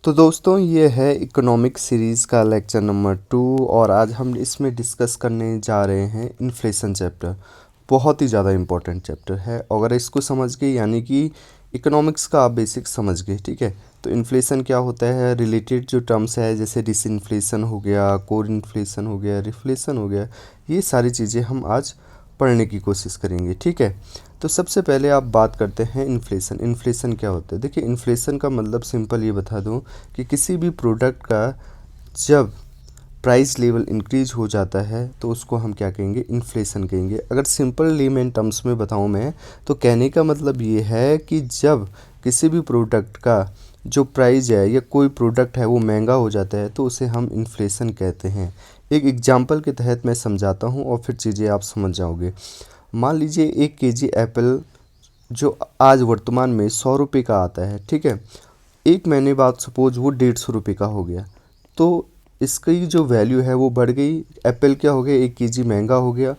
तो दोस्तों ये है इकोनॉमिक सीरीज़ का लेक्चर नंबर 2 और आज हम इसमें डिस्कस करने जा रहे हैं इन्फ्लेशन चैप्टर। बहुत ही ज़्यादा इम्पोर्टेंट चैप्टर है। अगर इसको समझ गए यानी कि इकोनॉमिक्स का आप बेसिक समझ गए, ठीक है। तो इन्फ्लेशन क्या होता है, रिलेटेड जो टर्म्स है जैसे डिसइन्फ्लेशन हो गया, कोर इन्फ्लेशन हो गया, रिफ्लेशन हो गया, ये सारी चीज़ें हम आज पढ़ने की कोशिश करेंगे, ठीक है। तो सबसे पहले आप बात करते हैं इन्फ्लेशन। इन्फ्लेशन क्या होता है? देखिए, इन्फ्लेशन का मतलब सिंपल ये बता दूं कि किसी भी प्रोडक्ट का जब प्राइस लेवल इंक्रीज हो जाता है तो उसको हम क्या कहेंगे, इन्फ्लेशन कहेंगे। अगर सिंपल लेमन टर्म्स में बताऊं मैं, तो कहने का मतलब ये है कि जब किसी भी प्रोडक्ट का जो प्राइस है या कोई प्रोडक्ट है वो महंगा हो जाता है तो उसे हम इन्फ्लेशन कहते हैं। एक एग्जांपल के तहत मैं समझाता हूँ और फिर चीज़ें आप समझ जाओगे। मान लीजिए 1 केजी एप्पल जो आज वर्तमान में 100 रुपये का आता है, ठीक है। एक महीने बाद सपोज वो 150 रुपये का हो गया, तो इसकी जो वैल्यू है वो बढ़ गई। एप्पल क्या हो गया, 1 केजी महंगा हो गया।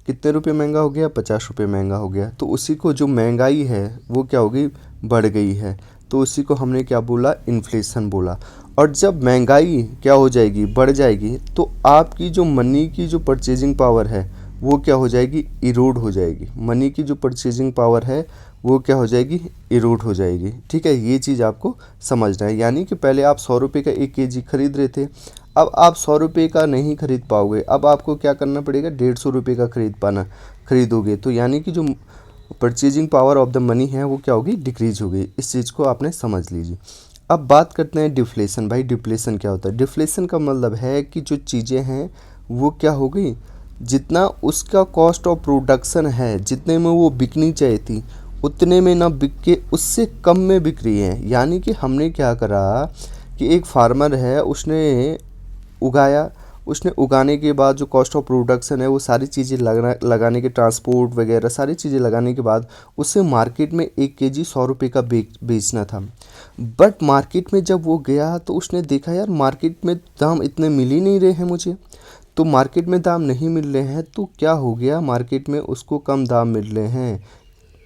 कितने रुपए महंगा हो गया, 50 रुपये महंगा हो गया। तो उसी को जो महंगाई है वो क्या हो गई, बढ़ गई है। तो उसी को हमने क्या बोला, इन्फ्लेशन बोला। और जब महंगाई क्या हो जाएगी, बढ़ जाएगी, तो आपकी जो मनी की जो परचेजिंग पावर है वो क्या हो जाएगी, इरोड हो जाएगी। मनी की जो परचेजिंग पावर है वो क्या हो जाएगी, इरोड हो जाएगी, ठीक है। ये चीज़ आपको समझना है। यानी कि पहले आप 100 रुपये का 1 केजी खरीद रहे थे, अब आप 100 रुपये का नहीं खरीद पाओगे, अब आपको क्या करना पड़ेगा, 150 रुपये का खरीदोगे। तो यानी कि जो purchasing power of the money है वो क्या होगी, डिक्रीज होगी। इस चीज़ को आपने समझ लीजिए। अब बात करते हैं डिफ्लेशन। भाई डिफ्लेशन क्या होता है? डिफ्लेशन का मतलब है कि जो चीज़ें हैं वो क्या हो गई, जितना उसका कॉस्ट ऑफ प्रोडक्शन है, जितने में वो बिकनी चाहिए थी उतने में ना बिक के उससे कम में बिक रही है। यानी कि हमने क्या करा कि एक फार्मर है, उसने उगाया, उसने उगाने के बाद जो कॉस्ट ऑफ प्रोडक्शन है वो सारी चीज़ें लगाने के, ट्रांसपोर्ट वगैरह सारी चीज़ें लगाने के बाद उसे मार्केट में 1 केजी 100 रुपये का बेचना था। बट मार्केट में जब वो गया तो उसने देखा यार मार्केट में दाम इतने मिल ही नहीं रहे हैं मुझे। तो मार्केट में दाम नहीं मिल रहे हैं तो क्या हो गया, मार्केट में उसको कम दाम मिल रहे हैं,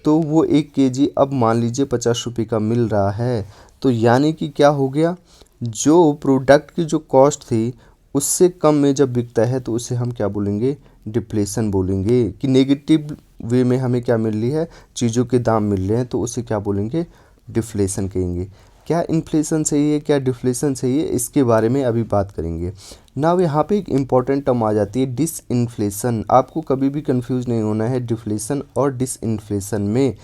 तो वो 1 केजी अब मान लीजिए 50 रुपये का मिल रहा है। तो यानी कि क्या हो गया, जो प्रोडक्ट की जो कॉस्ट थी उससे कम में जब बिकता है तो उसे हम क्या बोलेंगे, डिप्लेशन बोलेंगे। कि नेगेटिव वे में हमें क्या मिल रही है, चीज़ों के दाम मिल रहे हैं, तो उसे क्या बोलेंगे, डिफ्लेशन कहेंगे। क्या इन्फ्लेशन सही है, क्या डिफ्लेशन सही है, इसके बारे में अभी बात करेंगे। ना यहाँ पे एक इम्पॉर्टेंट टर्म आ जाती है, डिसइन्फ्लेशन। आपको कभी भी कंफ्यूज नहीं होना है डिफ्लेशन और डिसइन्फ्लेशन में।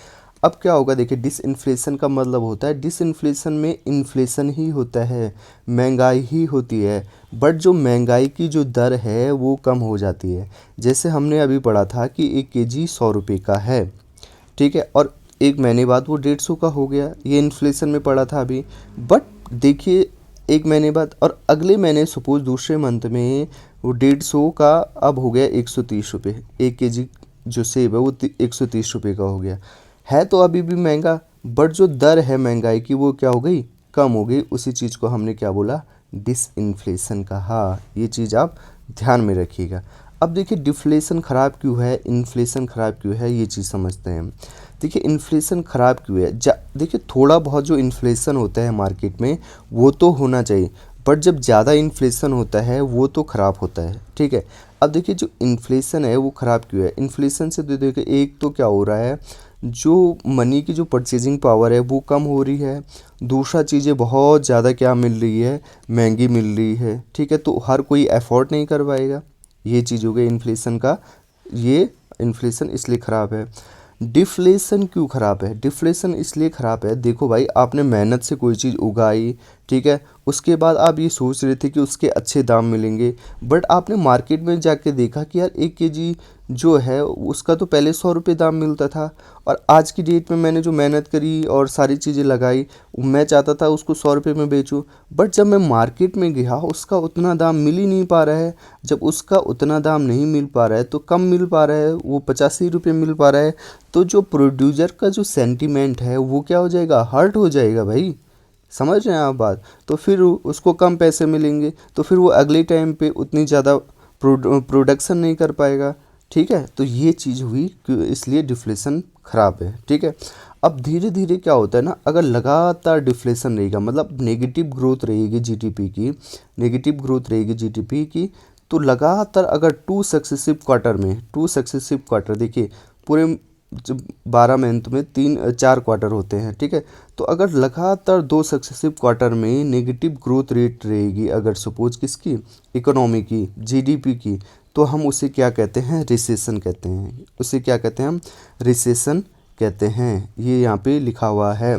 अब क्या होगा, देखिए डिसइन्फ्लेशन का मतलब होता है, डिसइन्फ्लेशन में इन्फ्लेशन ही होता है, महंगाई ही होती है, बट जो महंगाई की जो दर है वो कम हो जाती है। जैसे हमने अभी पढ़ा था कि 1 केजी 100 रुपये का है, ठीक है, और एक महीने बाद वो 150 का हो गया, ये इन्फ्लेशन में पड़ा था अभी। बट देखिए, एक महीने बाद और अगले महीने सपोज दूसरे मंथ में वो 150 का अब हो गया 130 रुपये। 1 केजी जो सेब है वो 130 रुपये का हो गया। है तो अभी भी महंगा, बट जो दर है महंगाई की वो क्या हो गई, कम हो गई। उसी चीज़ को हमने क्या बोला, डिसइन्फ्लेशन कहा। ये चीज़ आप ध्यान में रखिएगा। अब देखिए डिफ्लेशन ख़राब क्यों है, इन्फ्लेशन ख़राब क्यों है, ये चीज़ समझते हैं। देखिए इन्फ्लेशन ख़राब क्यों है, देखिए थोड़ा बहुत जो इन्फ्लेशन होता है मार्केट में वो तो होना चाहिए, बट जब ज़्यादा इन्फ्लेशन होता है वो तो ख़राब होता है, ठीक है। अब देखिए जो इन्फ्लेशन है वो ख़राब क्यों है, इन्फ्लेशन से तो देखिए एक तो क्या हो रहा है, जो मनी की जो परचेजिंग पावर है वो कम हो रही है। दूसरा चीज़ें बहुत ज़्यादा क्या मिल रही है, महंगी मिल रही है, ठीक है। तो हर कोई अफोर्ड नहीं कर पाएगा। ये चीज़ हो गई इन्फ्लेशन का, ये इन्फ्लेशन इसलिए ख़राब है। डिफ्लेशन क्यों ख़राब है, डिफ्लेशन इसलिए ख़राब है, देखो भाई आपने मेहनत से कोई चीज़ उगाई, ठीक है, उसके बाद आप ये सोच रहे थे कि उसके अच्छे दाम मिलेंगे, बट आपने मार्केट में जाके देखा कि यार 1 केजी जो है उसका तो पहले 100 रुपये दाम मिलता था, और आज की डेट में मैंने जो मेहनत करी और सारी चीज़ें लगाई, मैं चाहता था उसको 100 रुपये में बेचूं, बट जब मैं मार्केट में गया उसका उतना दाम मिल ही नहीं पा रहा है। जब उसका उतना दाम नहीं मिल पा रहा है तो कम मिल पा रहा है, वो 85 रुपये मिल पा रहा है, तो जो प्रोड्यूसर का जो सेंटीमेंट है वो क्या हो जाएगा, हर्ट हो जाएगा भाई। समझ रहे हैं आप बात? तो फिर उसको कम पैसे मिलेंगे, तो फिर वो अगले टाइम पे उतनी ज़्यादा प्रोडक्शन नहीं कर पाएगा, ठीक है, तो ये चीज़ हुई इसलिए डिफ्लेशन ख़राब है। ठीक है, अब धीरे धीरे क्या होता है ना, अगर लगातार डिफ्लेशन रहेगा मतलब नेगेटिव ग्रोथ रहेगी जीडीपी की, नेगेटिव ग्रोथ रहेगी जीडीपी की, तो लगातार अगर टू सक्सेसिव क्वार्टर देखिए, पूरे जब 12 मंथ में 4 क्वार्टर होते हैं। ठीक है, तो अगर लगातार 2 सक्सेसिव क्वार्टर में नेगेटिव ग्रोथ रेट रहेगी, अगर सपोज किसकी, इकोनॉमी की, जीडीपी की, तो हम उसे क्या कहते हैं, रिसेशन कहते हैं। उसे क्या कहते हैं हम, रिसेशन कहते हैं। ये यहाँ पे लिखा हुआ है।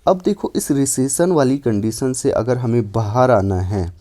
अब देखो, इस रिसेशन वाली कंडीशन से अगर हमें बाहर आना है,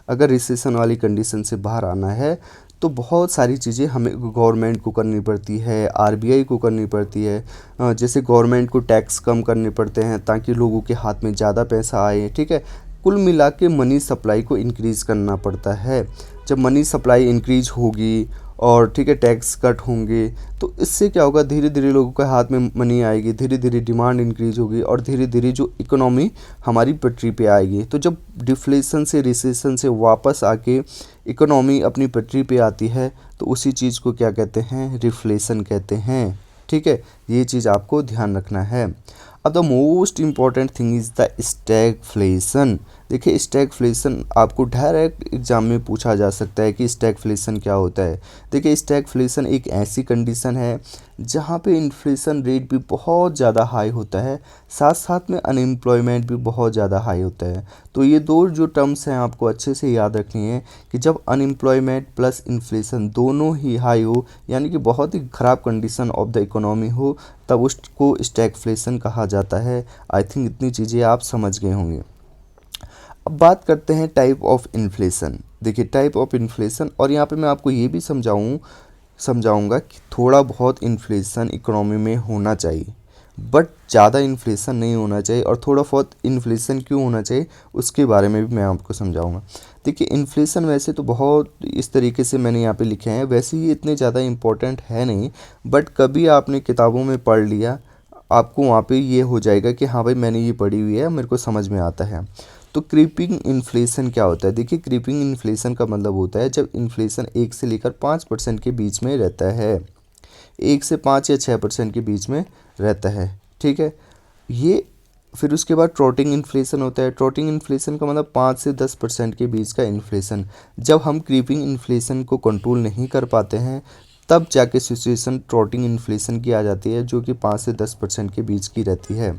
अगर रिसेशन वाली कंडीशन से बाहर आना है, तो बहुत सारी चीज़ें हमें गवर्नमेंट को करनी पड़ती है, आरबीआई को करनी पड़ती है। जैसे गवर्नमेंट को टैक्स कम करने पड़ते हैं ताकि लोगों के हाथ में ज़्यादा पैसा आए। ठीक है, कुल मिला के मनी सप्लाई को इंक्रीज़ करना पड़ता है। जब मनी सप्लाई इंक्रीज होगी और ठीक है टैक्स कट होंगे, तो इससे क्या होगा, धीरे धीरे लोगों के हाथ में मनी आएगी, धीरे धीरे डिमांड इंक्रीज होगी और धीरे धीरे जो इकोनॉमी हमारी पटरी पे आएगी। तो जब डिफ्लेशन से, रिसेशन से वापस आके इकोनॉमी अपनी पटरी पे आती है, तो उसी चीज़ को क्या कहते हैं, रिफ्लेशन कहते हैं। ठीक है, ये चीज़ आपको ध्यान रखना है। अब the most important thing is the stagflation. देखिए, स्टैगफ्लेशन आपको डायरेक्ट एग्जाम में पूछा जा सकता है कि स्टैगफ्लेशन क्या होता है। देखिए, स्टैगफ्लेशन एक ऐसी कंडीशन है जहाँ पे इन्फ्लेशन रेट भी बहुत ज़्यादा हाई होता है, साथ साथ में अनएम्प्लॉयमेंट भी बहुत ज़्यादा हाई होता है। तो ये दो जो टर्म्स हैं आपको अच्छे से याद रखनी है कि जब अनएम्प्लॉयमेंट प्लस इन्फ्लेशन दोनों ही हाई हो, यानी कि बहुत ही ख़राब कंडीशन ऑफ द इकोनॉमी हो, तब उसको स्टैगफ्लेशन कहा जाता है। आई थिंक इतनी चीज़ें आप समझ गए होंगे। अब बात करते हैं टाइप ऑफ इन्फ्लेशन। देखिए, टाइप ऑफ इन्फ्लेशन, और यहाँ पे मैं आपको ये भी समझाऊंगा कि थोड़ा बहुत इन्फ्लेशन इकोनॉमी में होना चाहिए, बट ज़्यादा इन्फ्लेशन नहीं होना चाहिए। और थोड़ा बहुत इन्फ्लेशन क्यों होना चाहिए उसके बारे में भी मैं आपको समझाऊंगा। देखिए, इन्फ्लेशन वैसे तो बहुत इस तरीके से मैंने यहाँ पे लिखे हैं, वैसे ही इतने ज़्यादा इम्पोर्टेंट है नहीं, बट कभी आपने किताबों में पढ़ लिया, आपको वहाँ पे ये हो जाएगा कि हाँ भाई मैंने ये पढ़ी हुई है, मेरे को समझ में आता है। तो क्रीपिंग इन्फ्लेशन क्या होता है? देखिए, क्रीपिंग इन्फ्लेशन का मतलब होता है जब इन्फ्लेशन 1 से लेकर 5% के बीच में रहता है, 1 से 5 या 6% के बीच में रहता है। ठीक है, ये फिर उसके बाद ट्रॉटिंग इन्फ्लेशन होता है। ट्रॉटिंग इन्फ्लेशन का मतलब 5 से 10% के बीच का इन्फ्लेशन। जब हम क्रीपिंग इन्फ्लेशन को कंट्रोल नहीं कर पाते हैं, तब जाके सिचुएशन ट्रॉटिंग इन्फ्लेशन की आ जाती है, जो कि 5 से 10% के बीच की रहती है।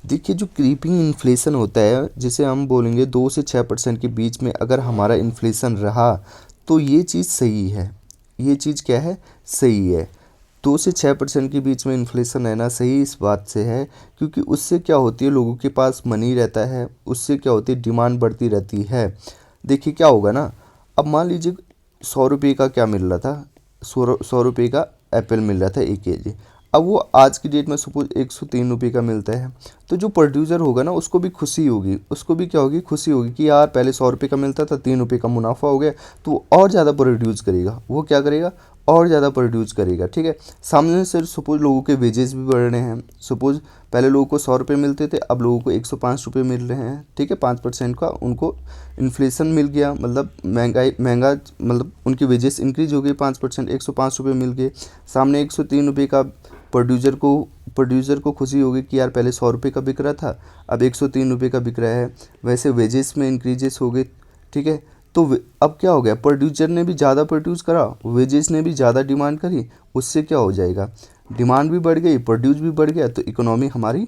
देखिए, जो क्रीपिंग इन्फ्लेशन होता है, जिसे हम बोलेंगे 2 से 6% के बीच में अगर हमारा इन्फ्लेशन रहा, तो ये चीज़ सही है। ये चीज़ क्या है? सही है। 2 से 6% के बीच में इन्फ्लेशन रहना सही इस बात से है क्योंकि उससे क्या होती है, लोगों के पास मनी रहता है, उससे क्या होती है, डिमांड बढ़ती रहती है। देखिए क्या होगा ना, अब मान लीजिए 100 रुपये का क्या मिल रहा था, 100 रुपये का एप्पल मिल रहा था 1 kg। अब वो आज की डेट में सपोज 103 रुपये का मिलता है, तो जो प्रोड्यूसर होगा ना उसको भी खुशी होगी, उसको भी क्या होगी, खुशी होगी कि यार पहले 100 रुपये का मिलता था, 3 रुपये का मुनाफा हो गया, तो वो और ज़्यादा प्रोड्यूस करेगा। वो क्या करेगा, और ज़्यादा प्रोड्यूस करेगा। ठीक है, सामने से सपोज लोगों के वेजेस भी बढ़ रहे हैं। सपोज पहले लोगों को 100 रुपये मिलते थे, अब लोगों को 105 रुपये मिल रहे हैं। ठीक है, 5% का उनको इन्फ्लेशन मिल गया, मतलब महंगा मतलब उनकी वेजेस इंक्रीज हो गई 5%, 105 रुपये मिल गए। सामने 103 रुपये का प्रोड्यूसर को खुशी होगी कि यार पहले 100 रुपये का बिक रहा था, अब 103 रुपये का बिक रहा है। वैसे वेजेस में इंक्रीजेस हो गए। ठीक है, तो अब क्या हो गया, प्रोड्यूसर ने भी ज़्यादा प्रोड्यूस करा, वेजेस ने भी ज़्यादा डिमांड करी, उससे क्या हो जाएगा, डिमांड भी बढ़ गई, प्रोड्यूस भी बढ़ गया, तो इकोनॉमी हमारी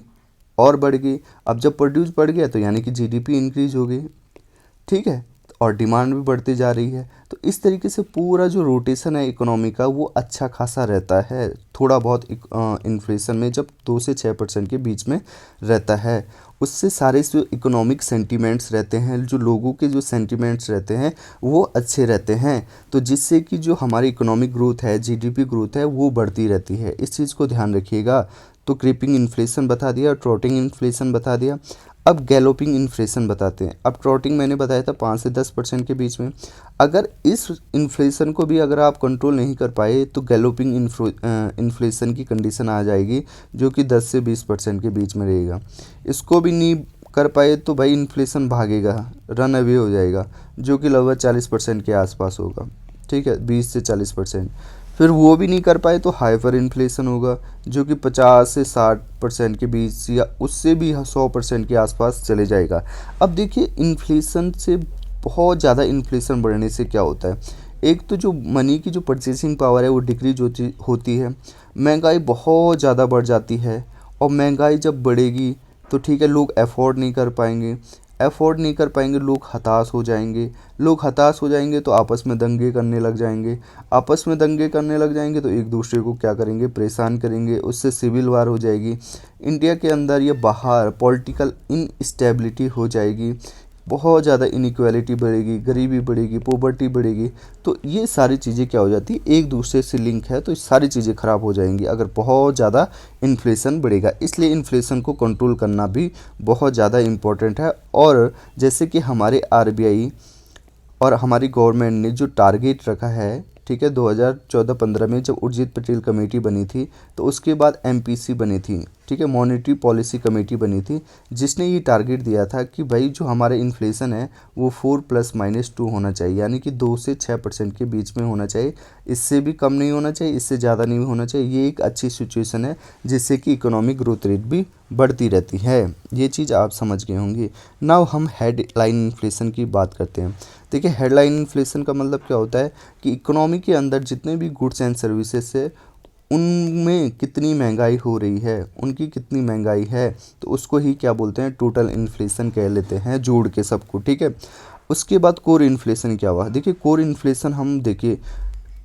और बढ़ गई। अब जब प्रोड्यूस बढ़ गया तो यानी कि जीडीपी इंक्रीज हो गई। ठीक है, और डिमांड भी बढ़ती जा रही है। तो इस तरीके से पूरा जो रोटेशन है इकोनॉमी का वो अच्छा खासा रहता है, थोड़ा बहुत इन्फ्लेशन में जब 2 से 6% के बीच में रहता है। उससे सारे जो इकोनॉमिक सेंटिमेंट्स रहते हैं, जो लोगों के जो सेंटिमेंट्स रहते हैं वो अच्छे रहते हैं, तो जिससे कि जो हमारी इकोनॉमिक ग्रोथ है, जीडीपी ग्रोथ है, वो बढ़ती रहती है। इस चीज़ को ध्यान रखिएगा। तो क्रीपिंग इन्फ्लेशन बता दिया, ट्रॉटिंग इन्फ्लेशन बता दिया। अब गैलोपिंग इन्फ्लेशन बताते हैं। अब ट्रॉटिंग मैंने बताया था 5 से 10% के बीच में। अगर इस इन्फ्लेशन को भी अगर आप कंट्रोल नहीं कर पाए तो गैलोपिंग इन्फ्लेशन की कंडीशन आ जाएगी, जो कि 10 से 20% के बीच में रहेगा। इसको भी नहीं कर पाए तो भाई इन्फ्लेशन भागेगा, रन अवे हो जाएगा, जो कि लगभग 40% के आसपास होगा। ठीक है, 20 से 40%। फिर वो भी नहीं कर पाए तो हाइपर इन्फ्लेशन होगा, जो कि 50 से 60% के बीच या उससे भी 100% के आसपास चले जाएगा। अब देखिए इन्फ्लेशन से, बहुत ज़्यादा इन्फ्लेशन बढ़ने से क्या होता है, एक तो जो मनी की जो परचेसिंग पावर है वो डिक्रीज होती है, महंगाई बहुत ज़्यादा बढ़ जाती है। और महंगाई जब बढ़ेगी तो ठीक है, लोग अफोर्ड नहीं कर पाएंगे, अफोर्ड नहीं कर पाएंगे, लोग हताश हो जाएंगे, लोग हताश हो जाएंगे तो आपस में दंगे करने लग जाएंगे, आपस में दंगे करने लग जाएंगे तो एक दूसरे को क्या करेंगे, परेशान करेंगे, उससे सिविल वार हो जाएगी, इंडिया के अंदर या बाहर पॉलिटिकल इनस्टेबिलिटी हो जाएगी, बहुत ज़्यादा इनइक्वालिटी बढ़ेगी, गरीबी बढ़ेगी, पॉवर्टी बढ़ेगी। तो ये सारी चीज़ें क्या हो जाती है, एक दूसरे से लिंक है, तो ये सारी चीज़ें ख़राब हो जाएंगी अगर बहुत ज़्यादा इन्फ्लेशन बढ़ेगा। इसलिए इन्फ्लेशन को कंट्रोल करना भी बहुत ज़्यादा इम्पोर्टेंट है। और जैसे कि हमारे आरबीआई और हमारी गवर्नमेंट ने जो टारगेट रखा है, ठीक है, 2014-15 में जब उर्जित पटेल कमेटी बनी थी, तो उसके बाद एमपीसी बनी थी, ठीक है, मॉनेटरी पॉलिसी कमेटी बनी थी, जिसने ये टारगेट दिया था कि भाई जो हमारा इन्फ्लेशन है वो 4+-2 होना चाहिए, यानी कि 2 से 6% के बीच में होना चाहिए, इससे भी कम नहीं होना चाहिए, इससे ज़्यादा नहीं होना चाहिए। ये एक अच्छी सिचुएशन है जिससे कि इकोनॉमिक ग्रोथ रेट भी बढ़ती रहती है। ये चीज़ आप समझ गए होंगे। नाउ हम हेडलाइन इन्फ्लेशन की बात करते हैं। देखिए हेडलाइन इन्फ्लेशन का मतलब क्या होता है कि इकोनॉमी के अंदर जितने भी गुड्स एंड सर्विसेज है उनमें कितनी महंगाई हो रही है, उनकी कितनी महंगाई है, तो उसको ही क्या बोलते हैं, टोटल इन्फ्लेशन कह लेते हैं जोड़ के सबको, ठीक है। उसके बाद कोर इन्फ्लेशन क्या हुआ, देखिए कोर इन्फ्लेशन हम देखिए,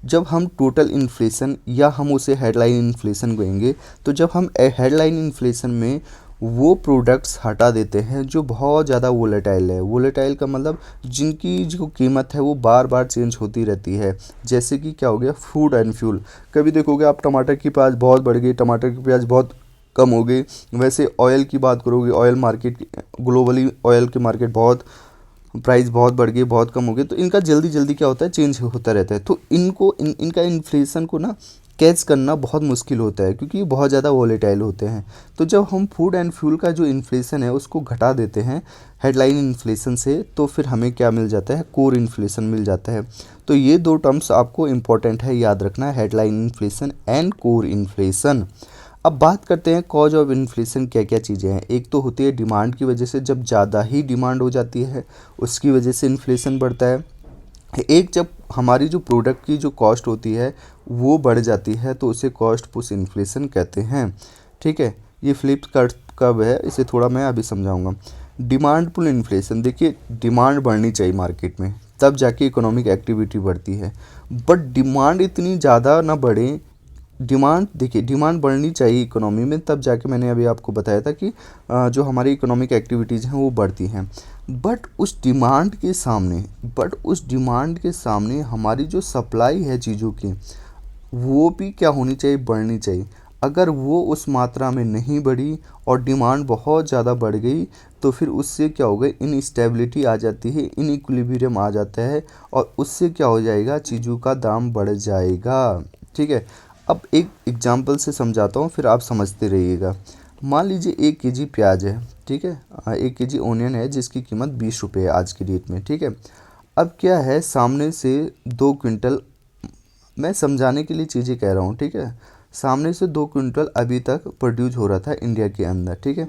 जब हम टोटल इन्फ्लेशन या हम उसे हेडलाइन इन्फ्लेशन कहेंगे, तो जब हम हेडलाइन इन्फ्लेशन में वो प्रोडक्ट्स हटा देते हैं जो बहुत ज़्यादा वोलेटाइल है, वोलेटाइल का मतलब जिनकी जो कीमत है वो बार बार चेंज होती रहती है, जैसे कि क्या हो गया, फूड एंड फ्यूल। कभी देखोगे आप टमाटर की प्याज बहुत बढ़ गई, टमाटर की प्याज बहुत कम हो गई। वैसे ऑयल की बात करोगे, ऑयल मार्केट ग्लोबली ऑयल की मार्केट बहुत प्राइस बहुत बढ़ गई, बहुत कम हो गई, तो इनका जल्दी जल्दी क्या होता है, चेंज होता रहता है। तो इनका इन्फ्लेशन को ना कैच करना बहुत मुश्किल होता है, क्योंकि ये बहुत ज़्यादा वॉलेटाइल होते हैं। तो जब हम फूड एंड फ्यूल का जो इन्फ्लेशन है उसको घटा देते हैं हेडलाइन इन्फ्लेशन से, तो फिर हमें क्या मिल जाता है, कोर इन्फ्लेशन मिल जाता है। तो ये दो टर्म्स आपको इम्पोर्टेंट है याद रखना, headline inflation and core inflation. अब बात करते हैं कॉज ऑफ इन्फ्लेशन क्या क्या चीज़ें हैं। एक तो होती है डिमांड की वजह से, जब ज़्यादा ही डिमांड हो जाती है उसकी वजह से इन्फ्लेशन बढ़ता है। एक जब हमारी जो प्रोडक्ट की जो कॉस्ट होती है वो बढ़ जाती है तो उसे कॉस्ट पुश इन्फ्लेशन कहते हैं, ठीक है। ये फ्लिप कब है इसे थोड़ा मैं अभी समझाऊंगा। डिमांड पुल इन्फ्लेशन, देखिए डिमांड बढ़नी चाहिए मार्केट में तब जाके इकोनॉमिक एक्टिविटी बढ़ती है, बट डिमांड इतनी ज़्यादा ना बढ़े। डिमांड देखिए, डिमांड बढ़नी चाहिए इकोनॉमी में तब जाके, मैंने अभी आपको बताया था कि जो हमारी इकोनॉमिक एक्टिविटीज़ हैं वो बढ़ती हैं। बट उस डिमांड के सामने हमारी जो सप्लाई है चीज़ों की वो भी क्या होनी चाहिए, बढ़नी चाहिए। अगर वो उस मात्रा में नहीं बढ़ी और डिमांड बहुत ज़्यादा बढ़ गई तो फिर उससे क्या होगा, इनस्टेबिलिटी आ जाती है, इनइक्विलिब्रियम आ जाता है, और उससे क्या हो जाएगा, चीज़ों का दाम बढ़ जाएगा, ठीक है। अब एक एग्जांपल से समझाता हूँ फिर आप समझते रहिएगा। मान लीजिए 1 केजी प्याज है, ठीक है, 1 केजी ओनियन है जिसकी कीमत 20 रुपये है आज की डेट में, ठीक है। अब क्या है, सामने से 2 क्विंटल, मैं समझाने के लिए चीज़ें कह रहा हूँ, ठीक है, सामने से 2 क्विंटल अभी तक प्रोड्यूस हो रहा था इंडिया के अंदर, ठीक है,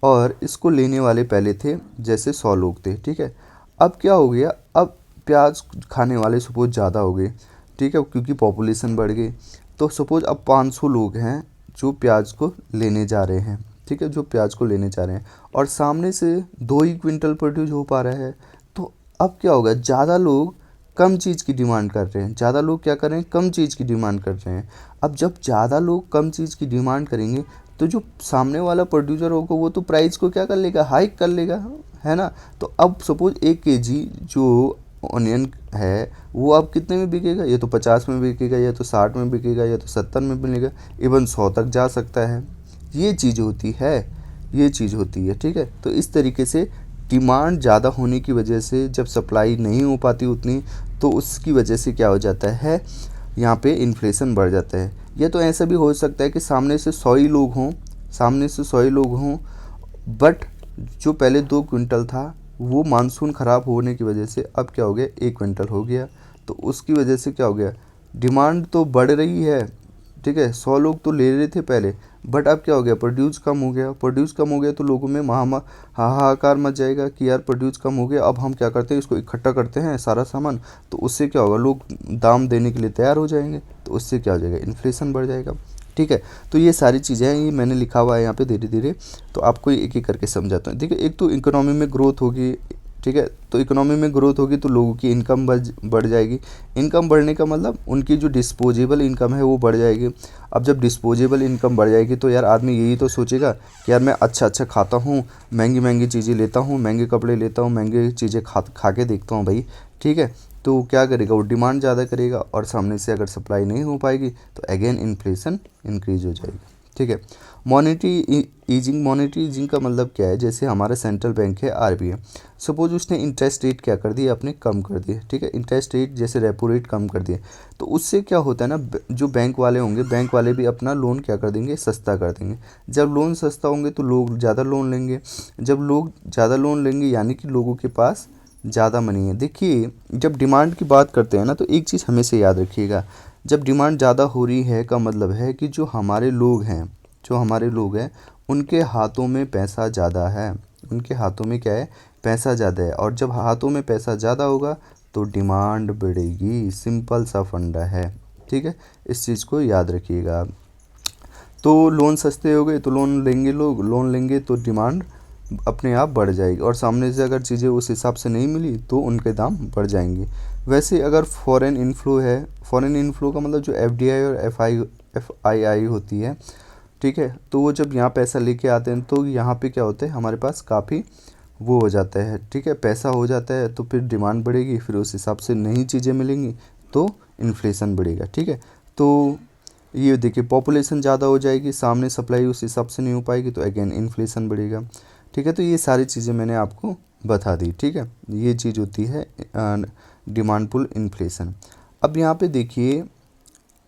और इसको लेने वाले पहले थे जैसे 100 लोग थे, ठीक है। अब क्या हो गया, अब प्याज खाने वाले सपोज ज़्यादा हो गए, ठीक है, क्योंकि पॉपुलेशन बढ़ गई। तो सपोज अब 500 लोग हैं जो प्याज को लेने जा रहे हैं, ठीक है, जो प्याज को लेने जा रहे हैं, और सामने से 2 ही क्विंटल प्रोड्यूस हो पा रहा है। तो अब क्या होगा, ज़्यादा लोग कम चीज़ की डिमांड कर रहे हैं, ज़्यादा लोग क्या कर रहे हैं, कम चीज़ की डिमांड कर रहे हैं। अब जब ज़्यादा लोग कम चीज़ की डिमांड करेंगे तो जो सामने वाला प्रोड्यूसर होगा वो तो प्राइस को क्या कर लेगा, हाइक कर लेगा, है ना। तो अब सपोज 1 केजी जो ऑनियन है वो अब कितने में बिकेगा, ये तो 50 में बिकेगा, या तो 60 में बिकेगा, या तो 70 में मिलेगा, इवन 100 तक जा सकता है। ये चीज़ होती है, ये चीज़ होती है, ठीक है। तो इस तरीके से डिमांड ज़्यादा होने की वजह से जब सप्लाई नहीं हो पाती उतनी, तो उसकी वजह से क्या हो जाता है, यहाँ पे इन्फ्लेशन बढ़ जाता है। या तो ऐसा भी हो सकता है कि सामने से 100 ही लोग हों, सामने से 100 ही लोग हों, बट जो पहले 2 क्विंटल था वो मानसून ख़राब होने की वजह से अब क्या हो गया, 1 क्विंटल हो गया। तो उसकी वजह से क्या हो गया, डिमांड तो बढ़ रही है, ठीक है, 100 लोग तो ले रहे थे पहले, बट अब क्या हो गया, प्रोड्यूस कम हो गया, प्रोड्यूस कम हो गया तो लोगों में हाहाकार मच जाएगा कि यार प्रोड्यूस कम हो गया, अब हम क्या करते हैं, इसको इकट्ठा करते हैं सारा सामान, तो उससे क्या होगा, लोग दाम देने के लिए तैयार हो जाएंगे, तो उससे क्या हो जाएगा, इन्फ्लेशन बढ़ जाएगा। ठीक है, तो ये सारी चीज़ें हैं, ये मैंने लिखा हुआ है यहाँ पे धीरे धीरे, तो आपको एक एक करके समझाता हूँ। देखिए, एक तो इकोनॉमी में ग्रोथ होगी, ठीक है, तो इकोनॉमी में ग्रोथ होगी तो लोगों की इनकम बढ़ जाएगी। इनकम बढ़ने का मतलब उनकी जो डिस्पोजेबल इनकम है वो बढ़ जाएगी। अब जब डिस्पोजेबल इनकम बढ़ जाएगी तो यार आदमी यही तो सोचेगा कि यार मैं अच्छा अच्छा खाता हूँ, महंगी महंगी चीज़ें लेता हूँ, महंगे कपड़े लेता हूँ, महंगे चीज़ें खा के देखता हूँ भाई। ठीक है, तो क्या करेगा, वो डिमांड ज़्यादा करेगा और सामने से अगर सप्लाई नहीं हो पाएगी तो अगेन इन्फ्लेशन इंक्रीज हो जाएगी। ठीक है, मॉनेटरी ईजिंग का मतलब क्या है, जैसे हमारा सेंट्रल बैंक है आरबीआई, सपोज उसने इंटरेस्ट रेट क्या कर दिए, अपने कम कर दिए। ठीक है, इंटरेस्ट रेट जैसे रेपो रेट कम कर दिए, तो उससे क्या होता है ना, जो बैंक वाले होंगे, बैंक वाले भी अपना लोन क्या कर देंगे, सस्ता कर देंगे। जब लोन सस्ता होंगे तो लोग ज़्यादा लोन लेंगे, जब लोग ज़्यादा लोन लेंगे यानी कि लोगों के पास ज़्यादा मनी है। देखिए, जब डिमांड की बात करते हैं ना, तो एक चीज़ हमेशा याद रखिएगा, जब डिमांड ज़्यादा हो रही है का मतलब है कि जो हमारे लोग हैं उनके हाथों में पैसा ज़्यादा है, उनके हाथों में क्या है, पैसा ज़्यादा है, और जब हाथों में पैसा ज़्यादा होगा तो डिमांड बढ़ेगी, सिंपल सा फंडा है। ठीक है, इस चीज़ को याद रखिएगा। तो लोन सस्ते हो गए तो लोन लेंगे, लोग लोन लेंगे तो डिमांड अपने आप बढ़ जाएगी, और सामने से अगर चीज़ें उस हिसाब से नहीं मिली तो उनके दाम बढ़ जाएंगे। वैसे अगर फॉरेन इन्फ्लो है, फॉरेन इन्फ्लो का मतलब जो एफडीआई और एफआईआई होती है, ठीक है, तो वो जब यहाँ पैसा लेके आते हैं तो यहाँ पे क्या होता है, हमारे पास काफ़ी वो हो जाता है, ठीक है, पैसा हो जाता है, तो फिर डिमांड बढ़ेगी, फिर उस हिसाब से नई चीज़ें मिलेंगी तो इन्फ्लेशन बढ़ेगा। ठीक है, तो ये देखिए, पॉपुलेशन ज़्यादा हो जाएगी, सामने सप्लाई उस हिसाब से नहीं हो पाएगी तो अगेन इन्फ्लेशन बढ़ेगा। ठीक है, तो ये सारी चीज़ें मैंने आपको बता दी। ठीक है, ये चीज़ होती है डिमांड पुल इन्फ्लेशन। अब यहाँ पे देखिए,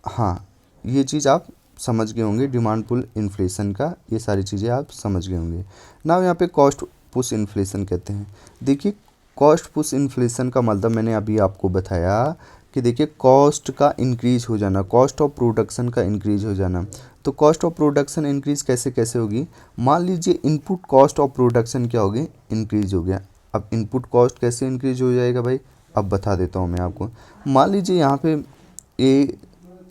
हाँ, ये चीज़ आप समझ गए होंगे, डिमांड पुल इन्फ्लेशन का ये सारी चीज़ें आप समझ गए होंगे ना। यहाँ पे कॉस्ट पुश इन्फ्लेशन कहते हैं। देखिए, कॉस्ट पुश इन्फ्लेशन का मतलब मैंने अभी आपको बताया कि देखिए, कॉस्ट का इंक्रीज हो जाना, कॉस्ट ऑफ प्रोडक्शन का इंक्रीज हो जाना। तो कॉस्ट ऑफ प्रोडक्शन इंक्रीज कैसे कैसे होगी, मान लीजिए इनपुट कॉस्ट ऑफ प्रोडक्शन क्या होगी, इंक्रीज हो गया। अब इनपुट कॉस्ट कैसे इंक्रीज हो जाएगा भाई, अब बता देता हूँ मैं आपको। मान लीजिए यहाँ पे ए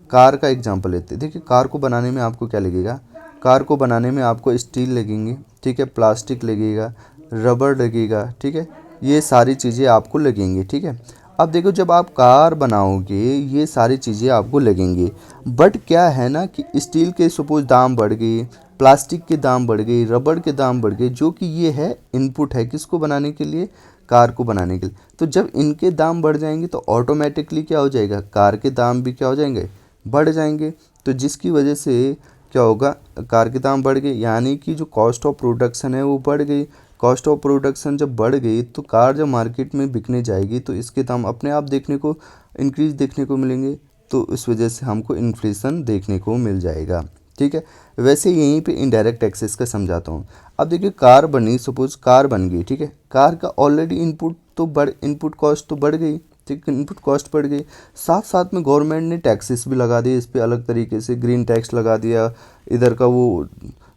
कार का एग्जांपल लेते हैं। देखिए, कार को बनाने में आपको क्या लगेगा, कार को बनाने में आपको स्टील लगेंगे, ठीक है, प्लास्टिक लगेगा, रबर लगेगा, ठीक है, ये सारी चीज़ें आपको लगेंगी। ठीक है, अब देखो, जब आप कार बनाओगे ये सारी चीज़ें आपको लगेंगी, बट क्या है ना कि स्टील के सपोज दाम बढ़ गई, प्लास्टिक के दाम बढ़ गई, रबड़ के दाम बढ़ गए, जो कि ये है इनपुट है किसको बनाने के लिए, कार को बनाने के लिए। तो जब इनके दाम बढ़ जाएंगे तो ऑटोमेटिकली क्या हो जाएगा, कार के दाम भी क्या हो जाएंगे, बढ़ जाएंगे। तो जिसकी वजह से क्या होगा, कार के दाम बढ़ गए, यानी कि जो कॉस्ट ऑफ प्रोडक्शन है वो बढ़ गई। कॉस्ट ऑफ प्रोडक्शन जब बढ़ गई तो कार जब मार्केट में बिकने जाएगी तो इसके दाम अपने आप देखने को इंक्रीज देखने को मिलेंगे, तो इस वजह से हमको इन्फ्लेशन देखने को मिल जाएगा। ठीक है, वैसे यहीं पे इनडायरेक्ट टैक्सेस का समझाता हूँ। अब देखिए, कार बनी, सपोज कार बन गई, ठीक है, कार का ऑलरेडी इनपुट कॉस्ट तो बढ़ गई, ठीक है, इनपुट कॉस्ट बढ़ गई, साथ साथ में गवर्नमेंट ने टैक्सेस भी लगा दिए इस पर अलग तरीके से, ग्रीन टैक्स लगा दिया, इधर का वो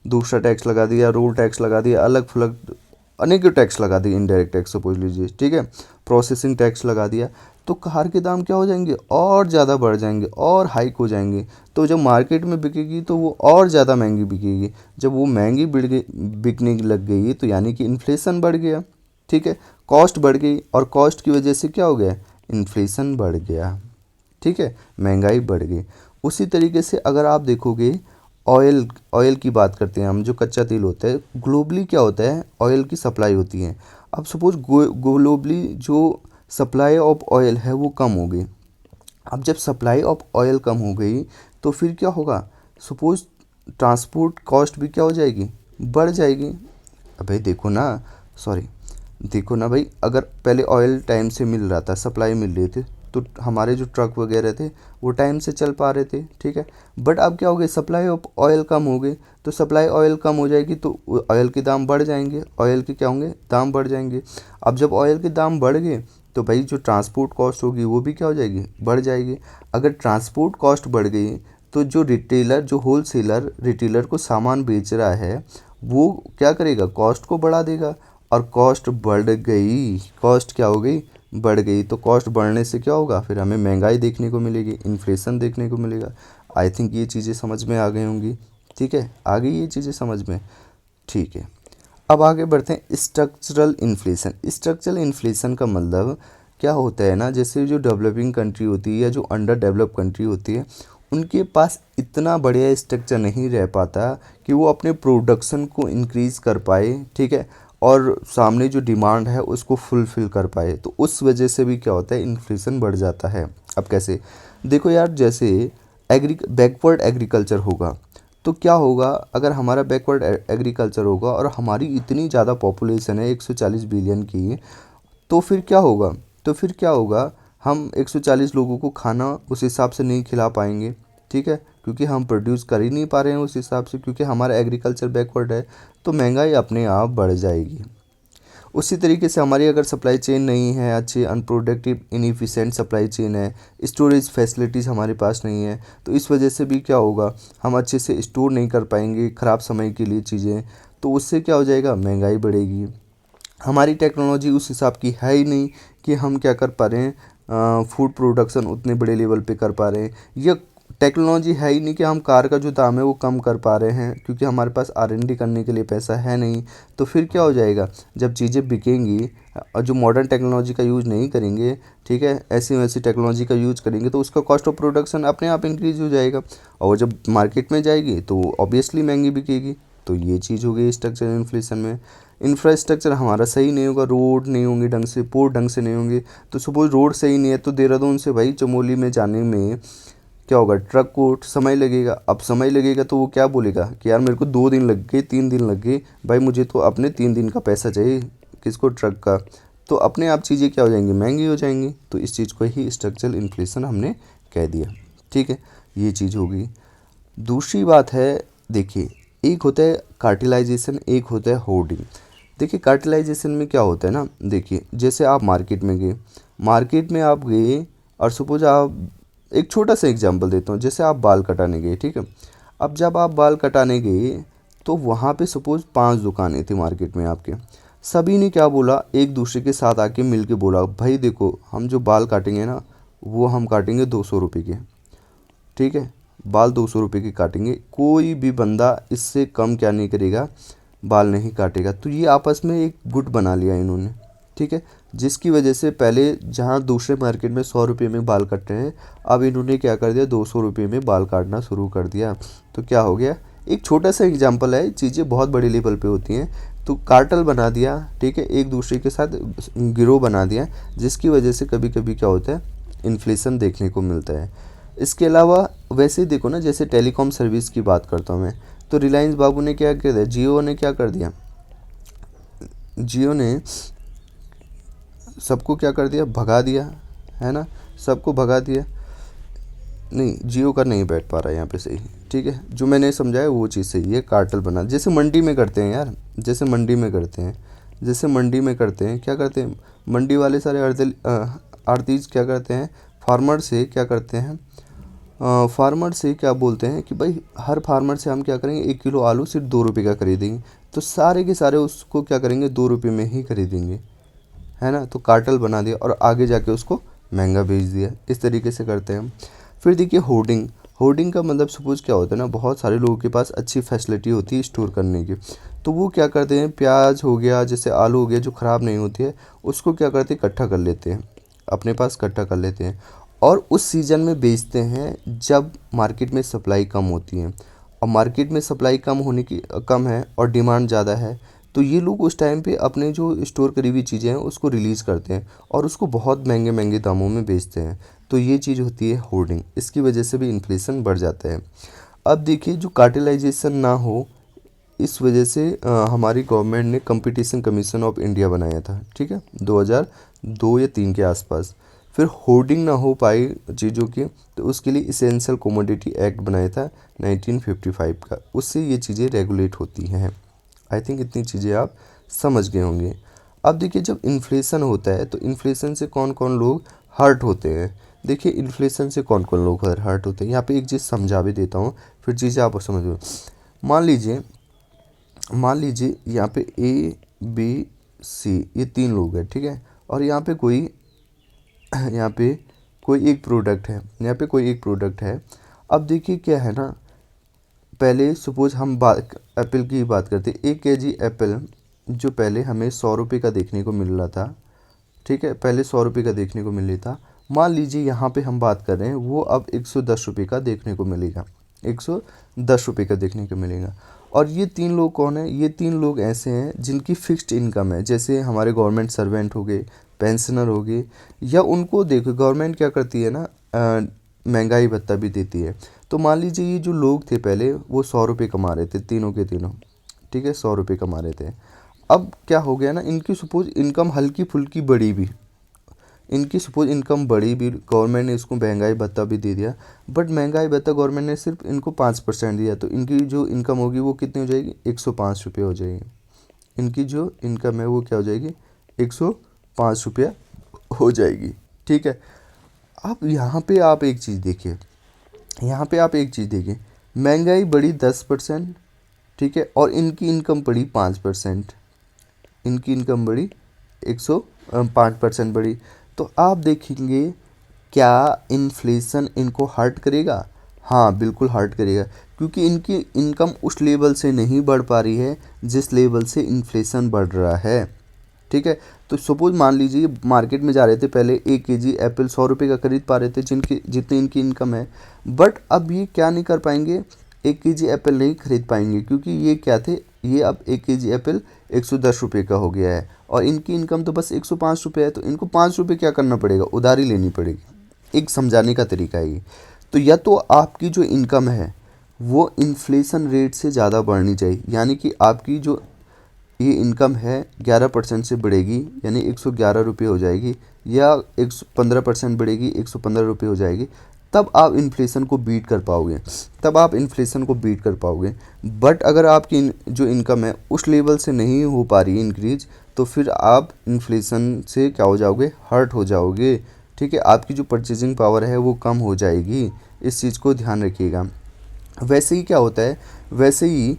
दूसरा टैक्स लगा दिया, रोड टैक्स लगा दिया, अलग फलग अनेक टैक्स लगा दिए, इनडायरेक्ट टैक्स सपोज लीजिए, ठीक है, प्रोसेसिंग टैक्स लगा दिया, तो कार के दाम क्या हो जाएंगे, और ज़्यादा बढ़ जाएंगे और हाइक हो जाएंगे। तो जब मार्केट में बिकेगी तो वो और ज़्यादा महंगी बिकेगी, जब वो महंगी बिकने लग गई तो यानी कि इन्फ्लेशन बढ़ गया। ठीक है, कॉस्ट बढ़ गई और कॉस्ट की वजह से क्या हो गया, इन्फ्लेशन बढ़ गया। ठीक है, महंगाई बढ़ गई। उसी तरीके से अगर आप देखोगे, ऑयल की बात करते हैं हम, जो कच्चा तेल होता है, ग्लोबली क्या होता है, ऑयल की सप्लाई होती है। अब सपोज ग्लोबली जो सप्लाई ऑफ ऑयल है वो कम हो गई। अब जब सप्लाई ऑफ ऑयल कम हो गई तो फिर क्या होगा, सपोज ट्रांसपोर्ट कॉस्ट भी क्या हो जाएगी, बढ़ जाएगी। अब भाई देखो ना, सॉरी, देखो ना भाई, अगर पहले ऑयल टाइम से मिल रहा था, सप्लाई मिल रही थी, तो हमारे जो ट्रक वगैरह थे वो टाइम से चल पा रहे थे। ठीक है, बट अब क्या हो गया, सप्लाई ऑफ ऑयल कम हो गई, तो सप्लाई ऑयल कम हो जाएगी तो ऑयल के दाम बढ़ जाएंगे, ऑयल के क्या होंगे, दाम बढ़ जाएंगे। अब जब ऑयल के दाम बढ़ गए तो भाई जो ट्रांसपोर्ट कॉस्ट होगी वो भी क्या हो जाएगी, बढ़ जाएगी। अगर ट्रांसपोर्ट कॉस्ट बढ़ गई तो जो रिटेलर, जो होलसेलर रिटेलर को सामान बेच रहा है वो क्या करेगा, कॉस्ट को बढ़ा देगा। और कॉस्ट बढ़ गई, कॉस्ट क्या हो गई, बढ़ गई। तो कॉस्ट बढ़ने से क्या होगा, फिर हमें महंगाई देखने को मिलेगी, इन्फ्लेशन देखने को मिलेगा। आई थिंक ये चीज़ें समझ में आ गई होंगी। ठीक है, आ गई ये चीज़ें समझ में। ठीक है, अब आगे बढ़ते हैं स्ट्रक्चरल इन्फ्लेशन। स्ट्रक्चरल इन्फ्लेशन का मतलब क्या होता है ना, जैसे जो डेवलपिंग कंट्री होती है या जो अंडर डेवलप कंट्री होती है, उनके पास इतना बढ़िया स्ट्रक्चर नहीं रह पाता कि वो अपने प्रोडक्शन को इंक्रीज़ कर पाए, ठीक है, और सामने जो डिमांड है उसको फुलफ़िल कर पाए। तो उस वजह से भी क्या होता है, इन्फ्लेशन बढ़ जाता है। अब कैसे, देखो यार, जैसे बैकवर्ड एग्रीकल्चर होगा तो क्या होगा, अगर हमारा बैकवर्ड एग्रीकल्चर होगा और हमारी इतनी ज़्यादा पॉपुलेशन है 140 बिलियन की, तो फिर क्या होगा, तो फिर क्या होगा, हम 140 लोगों को खाना उस हिसाब से नहीं खिला पाएंगे। ठीक है, क्योंकि हम प्रोड्यूस कर ही नहीं पा रहे हैं उस हिसाब से, क्योंकि हमारा एग्रीकल्चर बैकवर्ड है। तो महंगाई अपने आप बढ़ जाएगी। उसी तरीके से हमारी अगर सप्लाई चेन नहीं है अच्छी, अनप्रोडक्टिव इनएफिशिएंट सप्लाई चेन है, स्टोरेज फैसिलिटीज़ हमारे पास नहीं है, तो इस वजह से भी क्या होगा, हम अच्छे से स्टोर नहीं कर पाएंगे ख़राब समय के लिए चीज़ें। तो उससे क्या हो जाएगा, महंगाई बढ़ेगी। हमारी टेक्नोलॉजी उस हिसाब की है ही नहीं कि हम क्या कर पा रहे हैं, फूड प्रोडक्शन उतने बड़े लेवल पे कर पा रहे हैं। या टेक्नोलॉजी है ही नहीं कि हम कार का जो दाम है वो कम कर पा रहे हैं, क्योंकि हमारे पास R&D करने के लिए पैसा है नहीं। तो फिर क्या हो जाएगा, जब चीज़ें बिकेंगी और जो मॉडर्न टेक्नोलॉजी का यूज़ नहीं करेंगे, ठीक है, ऐसी वैसी टेक्नोलॉजी का यूज़ करेंगे, तो उसका कॉस्ट ऑफ प्रोडक्शन अपने आप इंक्रीज़ हो जाएगा और जब मार्केट में जाएगी तो ऑब्वियसली महंगी बिकेगी। तो ये चीज़ हो गई स्ट्रक्चरल इन्फ्लेशन में। इंफ्रास्ट्रक्चर हमारा सही नहीं होगा, रोड नहीं होंगे ढंग से, पोर्ट ढंग से नहीं होंगे। तो सपोज रोड सही नहीं है तो देहरादून से भाई चमोली में जाने में क्या होगा, ट्रक को समय लगेगा। अब समय लगेगा तो वो क्या बोलेगा कि यार मेरे को 2 दिन लग गए, 3 दिन लग गए, भाई मुझे तो अपने 3 दिन का पैसा चाहिए, किसको, ट्रक का। तो अपने आप चीज़ें क्या हो जाएंगी, महंगी हो जाएंगी। तो इस चीज़ को ही स्ट्रक्चरल इन्फ्लेशन हमने कह दिया। ठीक है, ये चीज़ होगी। दूसरी बात है, देखिए, एक होता है कार्टिलाइजेशन, एक होता है होर्डिंग। देखिए कार्टिलाइजेशन में क्या होता है ना, देखिए जैसे आप मार्केट में गए, मार्केट में आप गए और सपोज आप, एक छोटा सा एग्जांपल देता हूँ, जैसे आप बाल कटाने गए, ठीक है। अब जब आप बाल कटाने गए तो वहाँ पे सपोज 5 दुकानें थी मार्केट में आपके। सभी ने क्या बोला, एक दूसरे के साथ आके मिल के बोला, भाई देखो हम जो बाल काटेंगे ना वो हम काटेंगे 200 रुपये के। ठीक है, बाल 200 रुपये के काटेंगे, कोई भी बंदा इससे कम क्या नहीं करेगा, बाल नहीं काटेगा। तो ये आपस में एक गुट बना लिया इन्होंने। ठीक है, जिसकी वजह से पहले जहाँ दूसरे मार्केट में 100 रुपये में बाल कट रहे हैं, अब इन्होंने क्या कर दिया, 200 रुपये में बाल काटना शुरू कर दिया। तो क्या हो गया, एक छोटा सा एग्जाम्पल है, चीज़ें बहुत बड़े लेवल पे होती हैं। तो कार्टेल बना दिया, ठीक है, एक दूसरे के साथ गिरोह बना दिया, जिसकी वजह से कभी कभी क्या होता है, इन्फ्लेशन देखने को मिलता है। इसके अलावा वैसे ही देखो ना, जैसे टेलीकॉम सर्विस की बात करता हूँ मैं, तो रिलायंस बाबू ने क्या कर दिया, जियो ने क्या कर दिया, जियो ने सबको क्या कर दिया, भगा दिया, है ना, सबको भगा दिया। नहीं, जियो का नहीं बैठ पा रहा है यहाँ पे सही। ठीक है, जो मैंने समझाया वो चीज़ सही है, कार्टेल बना, जैसे मंडी में करते हैं यार, जैसे मंडी में करते हैं, जैसे मंडी में करते हैं, क्या करते हैं, मंडी वाले सारे आड़तीज क्या करते हैं, फार्मर से क्या करते हैं, फार्मर से क्या बोलते हैं कि भाई हर फार्मर से हम क्या करेंगे, 1 किलो आलू सिर्फ 2 रुपये का खरीदेंगे। तो सारे के सारे उसको क्या करेंगे, 2 रुपये में ही खरीदेंगे, है ना। तो कार्टेल बना दिया और आगे जाके उसको महंगा बेच दिया। इस तरीके से करते हैं हम। फिर देखिए होर्डिंग, होर्डिंग का मतलब सपोज क्या होता है ना, बहुत सारे लोगों के पास अच्छी फैसिलिटी होती है स्टोर करने की, तो वो क्या करते हैं, प्याज हो गया, जैसे आलू हो गया, जो ख़राब नहीं होती है, उसको क्या करते हैं, इकट्ठा कर लेते हैं, अपने पास इकट्ठा कर लेते हैं और उस सीज़न में बेचते हैं जब मार्केट में सप्लाई कम होती है। और मार्केट में सप्लाई कम है और डिमांड ज़्यादा है, तो ये लोग उस टाइम पे अपने जो स्टोर करी हुई चीज़ें हैं उसको रिलीज़ करते हैं और उसको बहुत महंगे महंगे दामों में बेचते हैं। तो ये चीज़ होती है होर्डिंग, इसकी वजह से भी इन्फ्लेशन बढ़ जाता है। अब देखिए, जो कार्टेलाइजेशन ना हो, इस वजह से हमारी गवर्नमेंट ने कंपटीशन कमीशन ऑफ इंडिया बनाया था, ठीक है, 2002 या 3 के आसपास। फिर होर्डिंग ना हो पाई चीज़ों की, तो उसके लिए इसेंशियल कमोडिटी एक्ट बनाया था 1955 का, उससे ये चीज़ें रेगुलेट होती हैं। आई थिंक इतनी चीज़ें आप समझ गए होंगे। अब देखिए जब इन्फ्लेशन होता है तो इन्फ्लेशन से कौन कौन लोग हर्ट होते हैं। देखिए इन्फ्लेशन से कौन कौन लोग हर्ट होते हैं, यहाँ पे एक चीज़ समझा भी देता हूँ, फिर चीज़ें आप समझो। मान लीजिए मान लीजिए यहाँ पे ए बी सी ये 3 लोग हैं, ठीक है। और यहाँ पे कोई यहाँ पे कोई एक प्रोडक्ट है, यहाँ पे कोई एक प्रोडक्ट है। अब देखिए क्या है ना, पहले सपोज हम बात एप्पल की बात करते हैं। 1 kg एप्पल जो पहले हमें 100 रुपये का देखने को मिल रहा था, ठीक है, पहले 100 रुपये का देखने को मिल रहा था। मान लीजिए यहाँ पे हम बात कर रहे हैं वो अब 110 रुपये का देखने को मिलेगा, 110 रुपये का देखने को मिलेगा। और ये 3 लोग कौन है, ये 3 लोग ऐसे हैं जिनकी फिक्स्ड इनकम है, जैसे हमारे गवर्नमेंट सर्वेंट हो गए, पेंशनर हो गए, या उनको देखो गवर्नमेंट क्या करती है ना, महंगाई भत्ता भी देती है। तो मान लीजिए ये जो लोग थे पहले वो 100 रुपये कमा रहे थे, तीनों के तीनों, ठीक है, 100 रुपये कमा रहे थे। अब क्या हो गया ना, इनकी सपोज इनकम हल्की फुल्की बढ़ी भी, इनकी सपोज इनकम बढ़ी भी, गवर्नमेंट ने इसको महंगाई भत्ता भी दे दिया, बट महंगाई भत्ता गवर्नमेंट ने सिर्फ इनको 5% दिया, तो इनकी जो इनकम होगी वो कितनी हो जाएगी, 105 रुपये हो जाएगी। इनकी जो इनकम है वो क्या हो जाएगी, 105 रुपया हो जाएगी, ठीक है। अब यहाँ पे आप एक चीज़ देखिए, यहाँ पे आप एक चीज़ देखिए, महंगाई बढ़ी 10%, ठीक है, और इनकी इनकम बढ़ी 5%, इनकी इनकम बढ़ी 105% बढ़ी। तो आप देखेंगे क्या इन्फ्लेशन इनको हर्ट करेगा, हाँ बिल्कुल हर्ट करेगा, क्योंकि इनकी इनकम उस लेवल से नहीं बढ़ पा रही है जिस लेवल से इन्फ्लेशन बढ़ रहा है, ठीक है। तो सपोज मान लीजिए मार्केट में जा रहे थे पहले 1 kg एप्पल 100 रुपये का खरीद पा रहे थे, जिनकी जितनी इनकी इनकम है, बट अब ये क्या नहीं कर पाएंगे, 1 kg एप्पल नहीं खरीद पाएंगे, क्योंकि ये क्या थे, ये अब 1 kg एप्पल 110 रुपये का हो गया है, और इनकी इनकम तो बस 105 रुपये है, तो इनको 5 रुपये क्या करना पड़ेगा, उधारी लेनी पड़ेगी। एक समझाने का तरीका है ये। तो या तो आपकी जो इनकम है वो इन्फ्लेशन रेट से ज़्यादा बढ़नी चाहिए, यानी कि आपकी जो ये इनकम है 11% से बढ़ेगी, यानी 111 रुपये हो जाएगी, या 15% बढ़ेगी 115 रुपये हो जाएगी, तब आप इन्फ्लेशन को बीट कर पाओगे, तब आप इन्फ्लेशन को बीट कर पाओगे। बट अगर आपकी जो इनकम है उस लेवल से नहीं हो पा रही है इंक्रीज, तो फिर आप इन्फ्लेशन से क्या हो जाओगे, हर्ट हो जाओगे, ठीक है। आपकी जो परचेजिंग पावर है वो कम हो जाएगी, इस चीज़ को ध्यान रखिएगा। वैसे ही क्या होता है, वैसे ही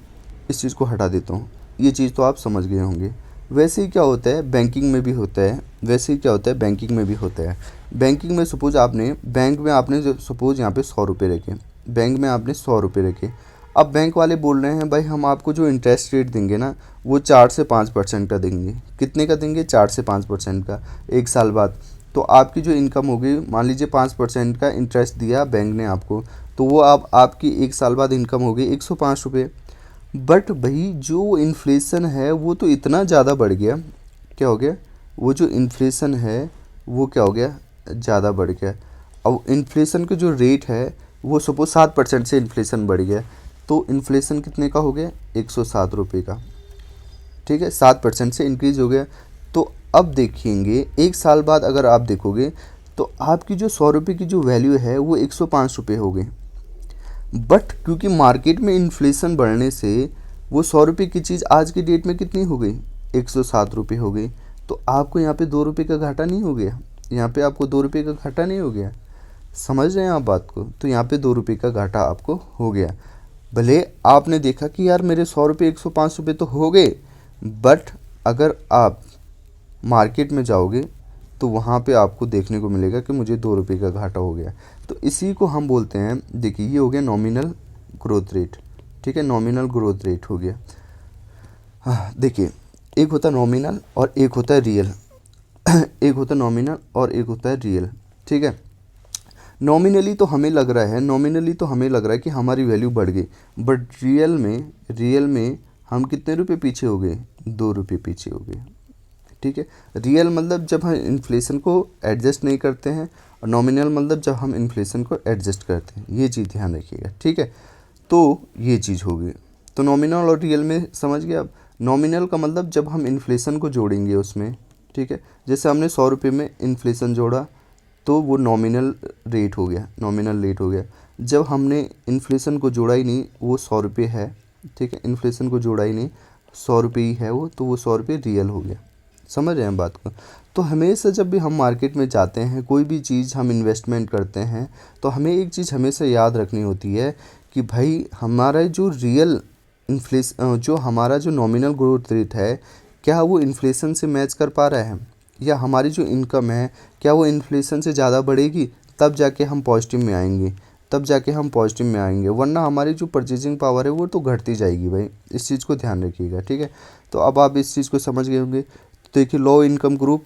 इस चीज़ को हटा देता हूँ, ये चीज़ तो आप समझ गए होंगे। वैसे ही क्या होता है बैंकिंग में भी होता है, वैसे ही क्या होता है बैंकिंग में भी होता है। बैंकिंग में सपोज आपने बैंक में आपने सपोज यहाँ पे 100 रुपये रखे, बैंक में आपने 100 रुपये रखे। अब बैंक वाले बोल रहे हैं भाई हम आपको जो इंटरेस्ट रेट देंगे ना वो 4 से 5% का देंगे। कितने का देंगे, 4 से 5% का, 1 साल बाद। तो आपकी जो इनकम होगी, मान लीजिए 5% का इंटरेस्ट दिया बैंक ने आपको, तो वो अब आपकी 1 साल बाद इनकम होगी 105 रुपये। बट भाई जो इन्फ्लेशन है वो तो इतना ज़्यादा बढ़ गया, क्या हो गया, वो जो इन्फ्लेशन है वो क्या हो गया, ज़्यादा बढ़ गया। अब इन्फ्लेशन का जो रेट है वो सपोज 7% से इन्फ्लेशन बढ़ गया, तो इन्फ्लेशन कितने का हो गया, 107 रुपये का, ठीक है, 7% से इंक्रीज हो गया। तो अब देखेंगे 1 साल बाद अगर आप देखोगे तो आपकी जो 100 रुपये की जो वैल्यू है वो 105 रुपये हो गई। बट क्योंकि मार्केट में इन्फ्लेशन बढ़ने से वो 100 रुपये की चीज़ आज की डेट में कितनी हो गई, 107 रुपये हो गई। तो आपको यहाँ पे 2 रुपये का घाटा नहीं हो गया, यहाँ पे आपको 2 रुपये का घाटा नहीं हो गया। समझ रहे हैं आप बात को, तो यहाँ पे 2 रुपये का घाटा आपको हो गया। भले आपने देखा कि यार मेरे 100 रुपये 105 रुपये तो हो गए, बट अगर आप मार्केट में जाओगे तो वहाँ पे आपको देखने को मिलेगा कि मुझे 2 रुपये का घाटा हो गया। तो इसी को हम बोलते हैं, देखिए ये हो गया नॉमिनल ग्रोथ रेट, ठीक है, नॉमिनल ग्रोथ रेट हो गया। हाँ देखिए, एक होता है नॉमिनल और एक होता है रियल एक होता है नॉमिनल और एक होता है रियल, ठीक है। नॉमिनली तो हमें लग रहा है, नॉमिनली तो हमें लग रहा है कि हमारी वैल्यू बढ़ गई, बट रियल में हम कितने रुपए पीछे हो गए, 2 रुपये पीछे हो गए, ठीक है। रियल मतलब जब हम इन्फ्लेशन को एडजस्ट नहीं करते हैं, और नॉमिनल मतलब जब हम इन्फ्लेशन को एडजस्ट करते हैं, ये चीज़ ध्यान रखिएगा, ठीक है। तो ये चीज़ होगी, तो नॉमिनल और रियल में समझ गए। अब नॉमिनल का मतलब जब हम इन्फ्लेशन को जोड़ेंगे उसमें, ठीक है, जैसे हमने 100 रुपये में इन्फ्लेशन जोड़ा तो वो नॉमिनल रेट हो गया, नॉमिनल रेट हो गया। जब हमने इन्फ्लेशन को जोड़ा ही नहीं, वो 100 रुपये है, ठीक है, इन्फ्लेशन को जोड़ा ही नहीं, 100 रुपये ही है वो, तो वो 100 रुपये रियल हो गया। समझ रहे हैं बात को। तो हमेशा जब भी हम मार्केट में जाते हैं, कोई भी चीज़ हम इन्वेस्टमेंट करते हैं, तो हमें एक चीज़ हमेशा याद रखनी होती है कि भाई हमारा जो रियल जो हमारा जो नॉमिनल ग्रोथ रेट है, क्या वो इन्फ्लेशन से मैच कर पा रहा है, या हमारी जो इनकम है क्या वो इन्फ्लेशन से ज़्यादा बढ़ेगी, तब जाके हम पॉजिटिव में आएंगे, वरना हमारी जो परचेजिंग पावर है वो तो घटती जाएगी भाई। इस चीज़ को ध्यान रखिएगा, ठीक है। तो अब आप इस चीज़ को समझ गए होंगे। तो देखिए, लो इनकम ग्रुप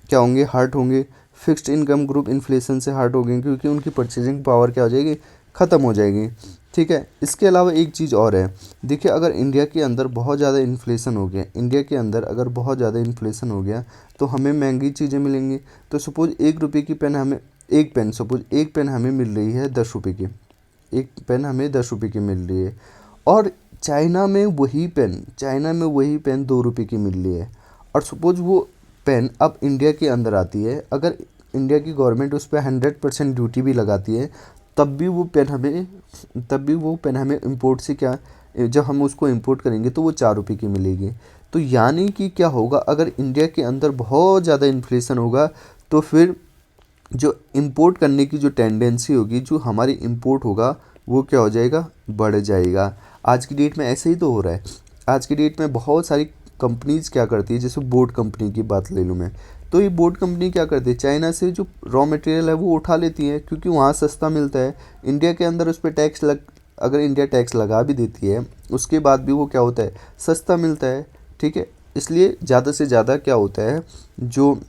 क्या होंगे, हर्ट होंगे। फिक्स्ड इनकम ग्रुप इन्फ्लेशन से हर्ट हो गए, क्योंकि उनकी परचेजिंग पावर क्या हो जाएगी, ख़त्म हो जाएगी, ठीक है। इसके अलावा एक चीज़ और है, देखिए अगर इंडिया के अंदर बहुत ज़्यादा इन्फ्लेशन हो गया, तो हमें महंगी चीज़ें मिलेंगी। तो सपोज़ एक पेन हमें मिल रही है 10 रुपये की, एक पेन हमें 10 रुपये की मिल रही है, और चाइना में वही पेन 2 रुपये की मिल रही है। और सपोज वो पेन अब इंडिया के अंदर आती है, अगर इंडिया की गवर्नमेंट उस पर 100% ड्यूटी भी लगाती है, तब भी वो पेन हमें इम्पोर्ट से क्या, जब हम उसको इम्पोर्ट करेंगे तो वो 4 रुपये की मिलेगी। तो यानी कि क्या होगा, अगर इंडिया के अंदर बहुत ज़्यादा इन्फ्लेशन होगा, तो फिर जो इंपोर्ट करने की जो टेंडेंसी होगी, जो हमारी इंपोर्ट होगा, वो क्या हो जाएगा, बढ़ जाएगा। आज की डेट में ऐसे ही तो हो रहा है। आज की डेट में बहुत सारी कंपनीज क्या करती है, जैसे बोट कंपनी की बात ले लूँ मैं, तो ये बोट कंपनी क्या करती है, चाइना से जो रॉ मटेरियल है वो उठा लेती है, क्योंकि वहाँ सस्ता मिलता है। इंडिया के अंदर उस पर अगर इंडिया टैक्स लगा भी देती है, उसके बाद भी वो क्या होता है, सस्ता मिलता है, ठीक है। इसलिए ज़्यादा से ज़्यादा क्या होता है, जो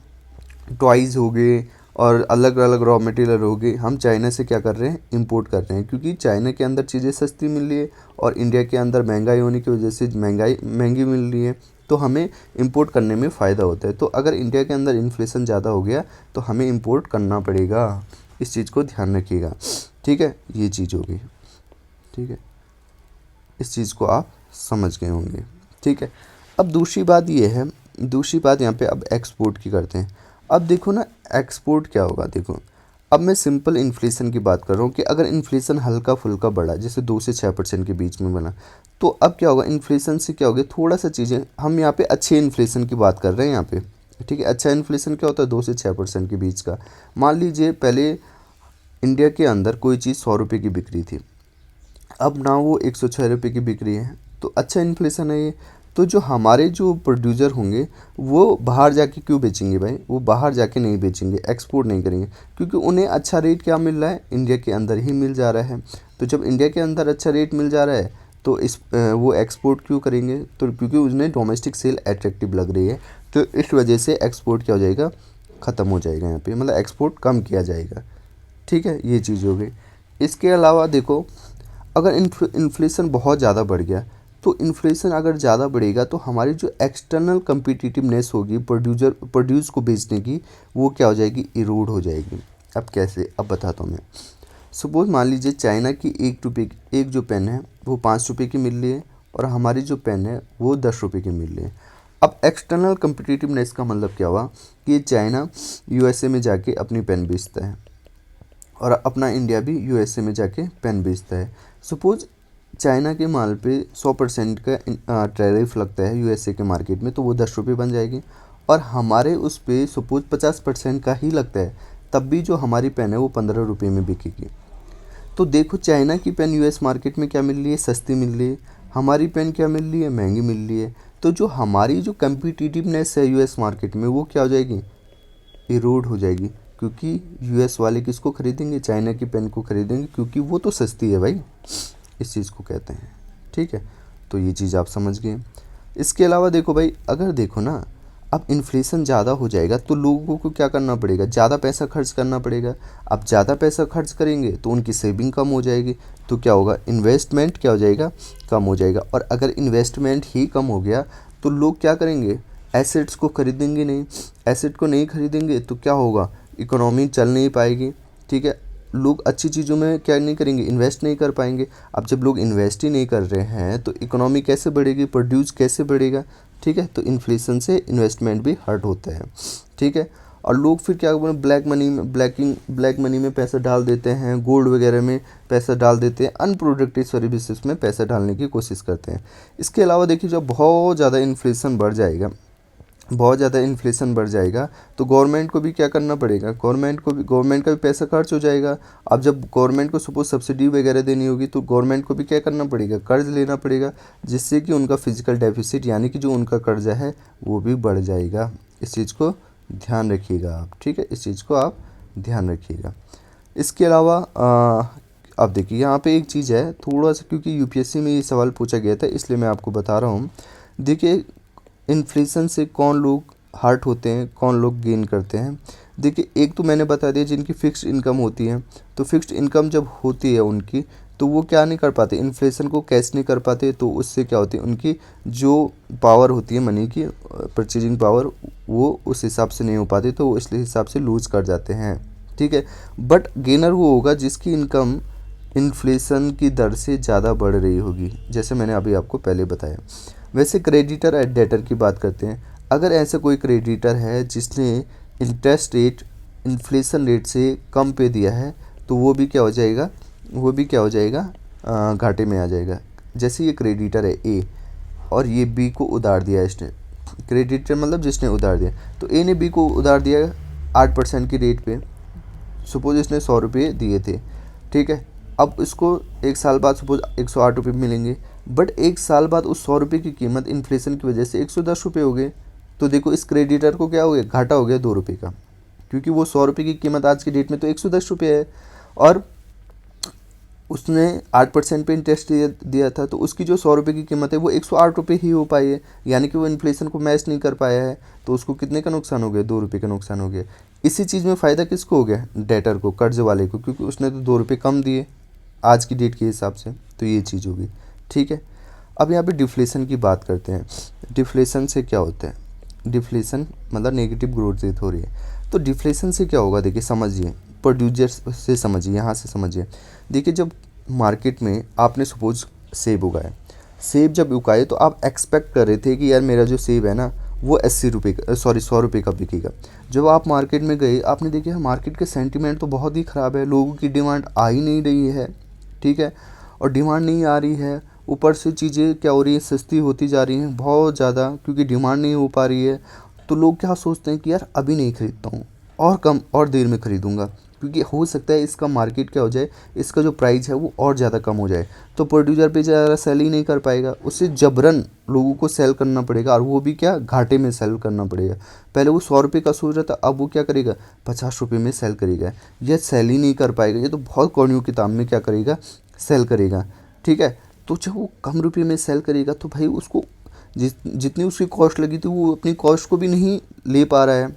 टॉयज़ हो गए और अलग अलग रॉ मटेरियल हो गए, हम चाइना से क्या कर रहे हैं, इंपोर्ट कर रहे हैं, क्योंकि चाइना के अंदर चीज़ें सस्ती मिल रही है और इंडिया के अंदर महंगाई होने की वजह से महंगी मिल रही है, तो हमें इंपोर्ट करने में फ़ायदा होता है। तो अगर इंडिया के अंदर इन्फ्लेशन ज़्यादा हो गया, तो हमें इंपोर्ट करना पड़ेगा। इस चीज़ को ध्यान रखिएगा, ठीक है। ये चीज़ होगी, ठीक है। इस चीज़ को आप समझ गए होंगे, ठीक है। अब दूसरी बात यहाँ पे अब एक्सपोर्ट की करते हैं। अब देखो ना, एक्सपोर्ट क्या होगा, देखो अब मैं सिंपल इन्फ्लेशन की बात कर रहा हूँ कि अगर इन्फ्लेशन हल्का फुल्का बढ़ा, जैसे 2 से 6% के बीच में बना, तो अब क्या होगा, इन्फ्लेशन से क्या होगा, थोड़ा सा चीज़ें, हम यहाँ पे अच्छे इन्फ्लेशन की बात कर रहे हैं यहाँ पे, ठीक है। अच्छा इन्फ्लेशन क्या होता है, 2 से 6% के बीच का। मान लीजिए पहले इंडिया के अंदर कोई चीज़ 100 रुपये की बिक रही थी, अब ना वो 106 रुपये की बिक रही है, तो अच्छा इन्फ्लेशन है ये। तो जो हमारे जो प्रोड्यूसर होंगे, वो बाहर जाके क्यों बेचेंगे भाई, वो बाहर जाके नहीं बेचेंगे, एक्सपोर्ट नहीं करेंगे, क्योंकि उन्हें अच्छा रेट क्या मिल रहा है, इंडिया के अंदर ही मिल जा रहा है। तो जब इंडिया के अंदर अच्छा रेट मिल जा रहा है, तो वो एक्सपोर्ट क्यों करेंगे, तो क्योंकि उन्हें डोमेस्टिक सेल अट्रैक्टिव लग रही है, तो इस वजह से एक्सपोर्ट क्या हो जाएगा, ख़त्म हो जाएगा यहाँ पे, मतलब एक्सपोर्ट कम किया जाएगा, ठीक है। ये चीज़ हो गई। इसके अलावा देखो, अगर इन्फ्लेशन बहुत ज़्यादा बढ़ गया, तो इन्फ्लेशन अगर ज़्यादा बढ़ेगा, तो हमारी जो एक्सटर्नल कम्पिटिटिवनेस होगी प्रोड्यूस को बेचने की, वो क्या हो जाएगी, इरोड हो जाएगी। अब कैसे, अब बताता हूँ मैं। सपोज मान लीजिए चाइना की एक जो पेन है वो 5 रुपये की मिल रही है, और हमारी जो पेन है वो 10 रुपये की मिल रही है। अब एक्सटर्नल कम्पिटिटिवनेस का मतलब क्या हुआ, कि ये चाइना यूएसए में जाके अपनी पेन बेचता है, और अपना इंडिया भी यूएसए में जाके पेन बेचता है। सपोज चाइना के माल पे 100% का टैरिफ लगता है यूएसए के मार्केट में, तो वो 10 रुपये बन जाएगी, और हमारे उस पे सपोज 50% का ही लगता है, तब भी जो हमारी पेन है वो 15 रुपये में बिकेगी। तो देखो, चाइना की पेन यूएस मार्केट में क्या मिल रही है, सस्ती मिल रही है, हमारी पेन क्या मिल रही है, महंगी मिल रही है। तो जो हमारी जो कम्पिटिटिवनेस है यूएस मार्केट में, वो क्या हो जाएगी, इरोड हो जाएगी, क्योंकि यूएस वाले किसको खरीदेंगे, चाइना की पेन को खरीदेंगे, क्योंकि वो तो सस्ती है भाई। इस चीज़ को कहते हैं, ठीक है। तो ये चीज़ आप समझ गए। इसके अलावा देखो भाई, अगर देखो ना, अब इन्फ्लेशन ज़्यादा हो जाएगा, तो लोगों को क्या करना पड़ेगा, ज़्यादा पैसा खर्च करना पड़ेगा। अब ज़्यादा पैसा खर्च करेंगे तो उनकी सेविंग कम हो जाएगी, तो क्या होगा, इन्वेस्टमेंट क्या हो जाएगा, कम हो जाएगा। और अगर इन्वेस्टमेंट ही कम हो गया, तो लोग क्या करेंगे, एसेट्स को खरीदेंगे नहीं। एसेट को नहीं खरीदेंगे तो क्या होगा, इकोनॉमी चल नहीं पाएगी, ठीक है। लोग अच्छी चीज़ों में क्या नहीं करेंगे, इन्वेस्ट नहीं कर पाएंगे। अब जब लोग इन्वेस्ट ही नहीं कर रहे हैं, तो इकोनॉमी कैसे बढ़ेगी, प्रोड्यूस कैसे बढ़ेगा, ठीक है। तो इन्फ्लेशन से इन्वेस्टमेंट भी हर्ट होता है, ठीक है। और लोग फिर क्या बोले, ब्लैक मनी में पैसा डाल देते हैं, गोल्ड वगैरह में पैसा डाल देते हैं, अनप्रोडक्टिव सर्विसेज में पैसा डालने की कोशिश करते हैं। इसके अलावा देखिए, जब बहुत ज़्यादा इन्फ्लेशन बढ़ जाएगा, बहुत ज़्यादा इन्फ्लेशन बढ़ जाएगा तो गवर्नमेंट को भी क्या करना पड़ेगा, गवर्नमेंट का भी पैसा खर्च हो जाएगा। अब जब गवर्नमेंट को सपोज सब्सिडी वगैरह देनी होगी तो गवर्नमेंट को भी क्या करना पड़ेगा, कर्ज लेना पड़ेगा, जिससे कि उनका फिजिकल डेफिसिट यानी कि जो उनका कर्जा है वो भी बढ़ जाएगा। इस चीज़ को ध्यान रखिएगा आप, ठीक है, इस चीज़ को आप ध्यान रखिएगा। इसके अलावा अब देखिए यहाँ पे एक चीज़ है थोड़ा सा, क्योंकि यूपीएससी में ये सवाल पूछा गया था इसलिए मैं आपको बता रहा हूँ। देखिए इन्फ्लेशन से कौन लोग हर्ट होते हैं, कौन लोग गेन करते हैं। देखिए एक तो मैंने बता दिया जिनकी फ़िक्स्ड इनकम होती है, तो फ़िक्स्ड इनकम जब होती है उनकी तो वो क्या नहीं कर पाते, इन्फ्लेशन को कैच नहीं कर पाते, तो उससे क्या होती है उनकी जो पावर होती है मनी की, परचेजिंग पावर, वो उस हिसाब से नहीं हो पाती, तो वो इस हिसाब से लूज़ कर जाते हैं, ठीक है। बट गेनर वो होगा जिसकी इनकम इन्फ्लेशन की दर से ज़्यादा बढ़ रही होगी, जैसे मैंने अभी आपको पहले बताया। वैसे क्रेडिटर एंड डेटर की बात करते हैं। अगर ऐसा कोई क्रेडिटर है जिसने इंटरेस्ट रेट इन्फ्लेशन रेट से कम पे दिया है तो वो भी क्या हो जाएगा, घाटे में आ जाएगा। जैसे ये क्रेडिटर है ए और ये बी को उधार दिया है इसने, क्रेडिटर मतलब जिसने उधार दिया, तो ए ने बी को उधार दिया 8% की रेट पे, सपोज इसने 100 रुपये दिए थे, ठीक है। अब इसको एक साल बाद सपोज 108 रुपये मिलेंगे, बट एक साल बाद उस 100 रुपये की कीमत इन्फ्लेशन की वजह से 110 रुपये हो गए, तो देखो इस क्रेडिटर को क्या हो गया, घाटा हो गया 2 रुपये का, क्योंकि वो 100 रुपये की कीमत आज की डेट में तो 110 रुपये है, और उसने 8% पे इंटरेस्ट दिया था, तो उसकी जो 100 रुपये की कीमत है वो 108 रुपये ही हो पाई है, यानी कि वो इन्फ्लेशन को मैच नहीं कर पाया है, तो उसको कितने का नुकसान हो गया, 2 रुपये का नुकसान हो गया। इसी चीज़ में फ़ायदा किसको हो गया, डेटर को, कर्ज वाले को, क्योंकि उसने तो 2 रुपये कम दिए आज की डेट के हिसाब से, तो ये चीज़ होगी, ठीक है। अब यहाँ पे डिफ्लेशन की बात करते हैं। डिफ्लेशन से क्या होता है, डिफ्लेशन मतलब नेगेटिव ग्रोथ रेट हो रही है, तो डिफ्लेशन से क्या होगा, देखिए समझिए, प्रोड्यूसर से समझिए, यहाँ से समझिए। देखिए जब मार्केट में आपने सपोज सेब उगाए, सेब जब उगाए तो आप एक्सपेक्ट कर रहे थे कि यार मेरा जो सेब है ना वो 80 रुपये का, सॉरी 100 रुपये का बिकेगा। जब आप मार्केट में गए आपने देखा मार्केट के सेंटीमेंट तो बहुत ही ख़राब है, लोगों की डिमांड आ ही नहीं रही है, ठीक है, और डिमांड नहीं आ रही है, ऊपर से चीज़ें क्या हो रही है, सस्ती होती जा रही हैं बहुत ज़्यादा, क्योंकि डिमांड नहीं हो पा रही है। तो लोग क्या सोचते हैं कि यार अभी नहीं खरीदता हूँ, और कम और देर में ख़रीदूँगा, क्योंकि हो सकता है इसका मार्केट क्या हो जाए, इसका जो प्राइस है वो और ज़्यादा कम हो जाए, तो प्रोड्यूसर पे ज़्यादा सेल ही नहीं कर पाएगा, उसे जबरन लोगों को सेल करना पड़ेगा, और वो भी क्या घाटे में सेल करना पड़ेगा। पहले वो 100 रुपये का सोच रहा था, अब वो क्या करेगा, 50 रुपये में सेल करेगा। ये सेल ही नहीं कर पाएगा, ये तो बहुत कौड़ियों की दाम में क्या करेगा, सेल करेगा, ठीक है। तो जब वो कम रुपये में सेल करेगा तो भाई उसको जितनी उसकी कॉस्ट लगी थी वो अपनी कॉस्ट को भी नहीं ले पा रहा है,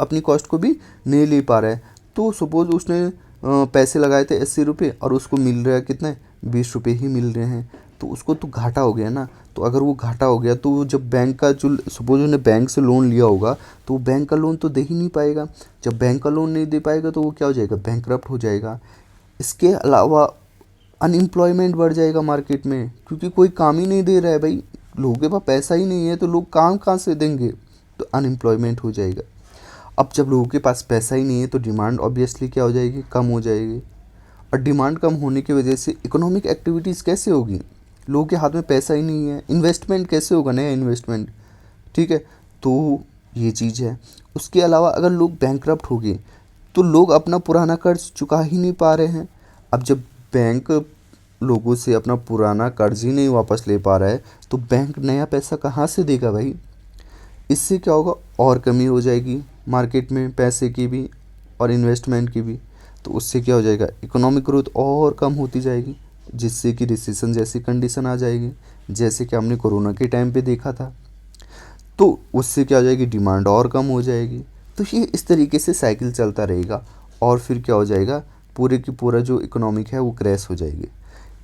अपनी कॉस्ट को भी नहीं ले पा रहा है। तो सपोज़ उसने पैसे लगाए थे 80 रुपये और उसको मिल रहा है कितने, 20 रुपये ही मिल रहे हैं, तो उसको तो घाटा हो गया ना। तो अगर वो घाटा हो गया तो वो जब बैंक का जो सपोज उन्होंने बैंक से लोन लिया होगा तो वो बैंक का लोन तो दे ही नहीं पाएगा। जब बैंक का लोन नहीं दे पाएगा तो वो क्या हो जाएगा, बैंकरप्ट हो जाएगा। इसके अलावा अनएम्प्लॉयमेंट बढ़ जाएगा मार्केट में, क्योंकि कोई काम ही नहीं दे रहा है भाई, लोगों के पास पैसा ही नहीं है तो लोग काम कहाँ से देंगे, तो अनएम्प्लॉयमेंट हो जाएगा। अब जब लोगों के पास पैसा ही नहीं है तो डिमांड ऑब्वियसली क्या हो जाएगी, कम हो जाएगी, और डिमांड कम होने की वजह से इकोनॉमिक एक्टिविटीज़ कैसे होगी, लोगों के हाथ में पैसा ही नहीं है, इन्वेस्टमेंट कैसे होगा, नया इन्वेस्टमेंट, ठीक है। तो ये चीज़ है। उसके अलावा अगर लोग बैंकरप्ट हो गए तो लोग अपना पुराना कर्ज चुका ही नहीं पा रहे हैं। अब जब बैंक लोगों से अपना पुराना कर्ज ही नहीं वापस ले पा रहा है तो बैंक नया पैसा कहाँ से देगा भाई। इससे क्या होगा, और कमी हो जाएगी मार्केट में पैसे की भी और इन्वेस्टमेंट की भी, तो उससे क्या हो जाएगा, इकोनॉमिक ग्रोथ और कम होती जाएगी, जिससे कि रिसेशन जैसी कंडीशन आ जाएगी, जैसे कि हमने कोरोना के टाइम पे देखा था। तो उससे क्या हो जाएगी, डिमांड और कम हो जाएगी। तो ये इस तरीके से साइकिल चलता रहेगा, और फिर क्या हो जाएगा, पूरे की पूरा जो इकोनॉमिक है वो क्रैश हो जाएगी।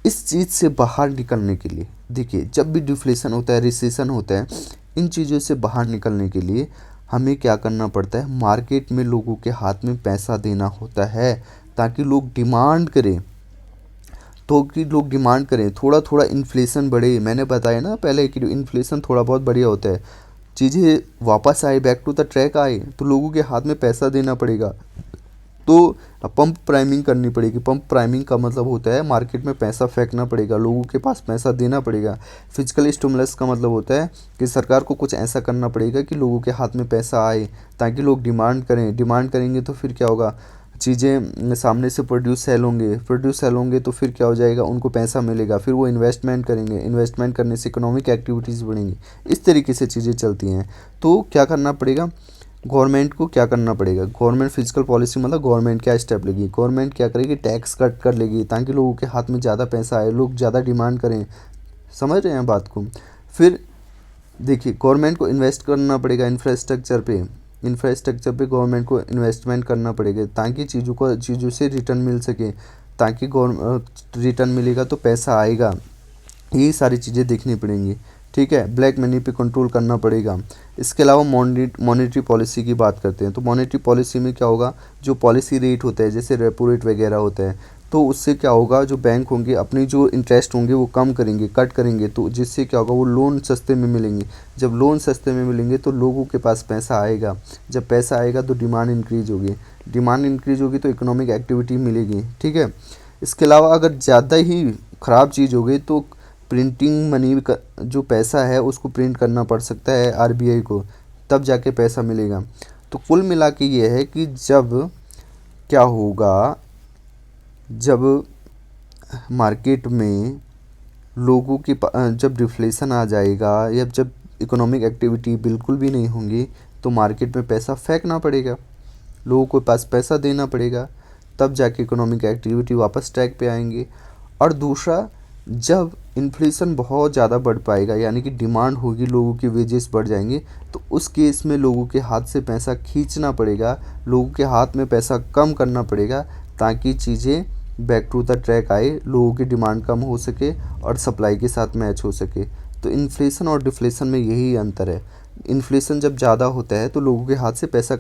इस चीज़ से बाहर निकलने के लिए देखिए, जब भी डिफ्लेशन होता है, रिसेशन होता है, इन चीज़ों से बाहर निकलने के लिए हमें क्या करना पड़ता है, मार्केट में लोगों के हाथ में पैसा देना होता है, ताकि लोग डिमांड करें, तो कि लोग डिमांड करें, थोड़ा थोड़ा इन्फ्लेशन बढ़े। मैंने बताया ना पहले कि इन्फ्लेशन थोड़ा बहुत बढ़िया होता है, चीज़ें वापस आए, बैक टू द ट्रैक आए, तो लोगों के हाथ में पैसा देना पड़ेगा। तो पंप प्राइमिंग करनी पड़ेगी। पंप प्राइमिंग का मतलब होता है मार्केट में पैसा फेंकना पड़ेगा, लोगों के पास पैसा देना पड़ेगा। फिजिकल स्टिमुलस का मतलब होता है कि सरकार को कुछ ऐसा करना पड़ेगा कि लोगों के हाथ में पैसा आए, ताकि लोग डिमांड करें। डिमांड करेंगे तो फिर क्या होगा, चीज़ें सामने से प्रोड्यूस सेल होंगे तो फिर क्या हो जाएगा, उनको पैसा मिलेगा, फिर वो इन्वेस्टमेंट करेंगे, इन्वेस्टमेंट करने से इकोनॉमिक एक्टिविटीज़ बढ़ेंगी। इस तरीके से चीज़ें चलती हैं। तो क्या करना पड़ेगा, गवर्नमेंट को क्या करना पड़ेगा, गवर्नमेंट फिजिकल पॉलिसी मतलब गवर्नमेंट क्या स्टेप लेगी, गवर्नमेंट क्या करेगी, टैक्स कट कर लेगी, ताकि लोगों के हाथ में ज़्यादा पैसा आए, लोग ज़्यादा डिमांड करें। समझ रहे हैं बात को। फिर देखिए, गवर्नमेंट को इन्वेस्ट करना पड़ेगा इंफ्रास्ट्रक्चर पे गवर्नमेंट को इन्वेस्टमेंट करना पड़ेगा, ताकि चीज़ों से रिटर्न मिल सके, ताकि रिटर्न मिलेगा तो पैसा आएगा। ये सारी चीज़ें देखनी पड़ेंगी, ठीक है। ब्लैक मनी पे कंट्रोल करना पड़ेगा। इसके अलावा मॉनेटरी पॉलिसी की बात करते हैं, तो मॉनेटरी पॉलिसी में क्या होगा, जो पॉलिसी रेट होता है जैसे रेपो रेट वगैरह होता है, तो उससे क्या होगा, जो बैंक होंगे अपनी जो इंटरेस्ट होंगे वो कम करेंगे, कट करेंगे, तो जिससे क्या होगा, वो लोन सस्ते में मिलेंगे। जब लोन सस्ते में मिलेंगे तो लोगों के पास पैसा आएगा। जब पैसा आएगा तो डिमांड इंक्रीज होगी तो इकोनॉमिक एक्टिविटी मिलेगी, ठीक है। इसके अलावा अगर ज़्यादा ही ख़राब चीज़ हो गई तो प्रिंटिंग मनी का जो पैसा है उसको प्रिंट करना पड़ सकता है आरबीआई को, तब जाके पैसा मिलेगा। तो कुल मिला के ये है कि जब क्या होगा, जब मार्केट में लोगों की जब डिफ्लेशन आ जाएगा या जब इकोनॉमिक एक्टिविटी बिल्कुल भी नहीं होंगी, तो मार्केट में पैसा फेंकना पड़ेगा, लोगों के पास पैसा देना पड़ेगा, तब जाके इकोनॉमिक एक्टिविटी वापस ट्रैक पे आएंगे। और दूसरा, जब इन्फ्लेशन बहुत ज़्यादा बढ़ पाएगा, यानी कि डिमांड होगी, लोगों की वेजेस बढ़ जाएंगे, तो उस केस में लोगों के हाथ से पैसा खींचना पड़ेगा, लोगों के हाथ में पैसा कम करना पड़ेगा, ताकि चीज़ें बैक टू द ट्रैक आए, लोगों की डिमांड कम हो सके और सप्लाई के साथ मैच हो सके। तो इन्फ्लेशन और डिफ्लेशन में यही अंतर है। इन्फ्लेशन जब ज़्यादा होता है तो लोगों के हाथ से पैसा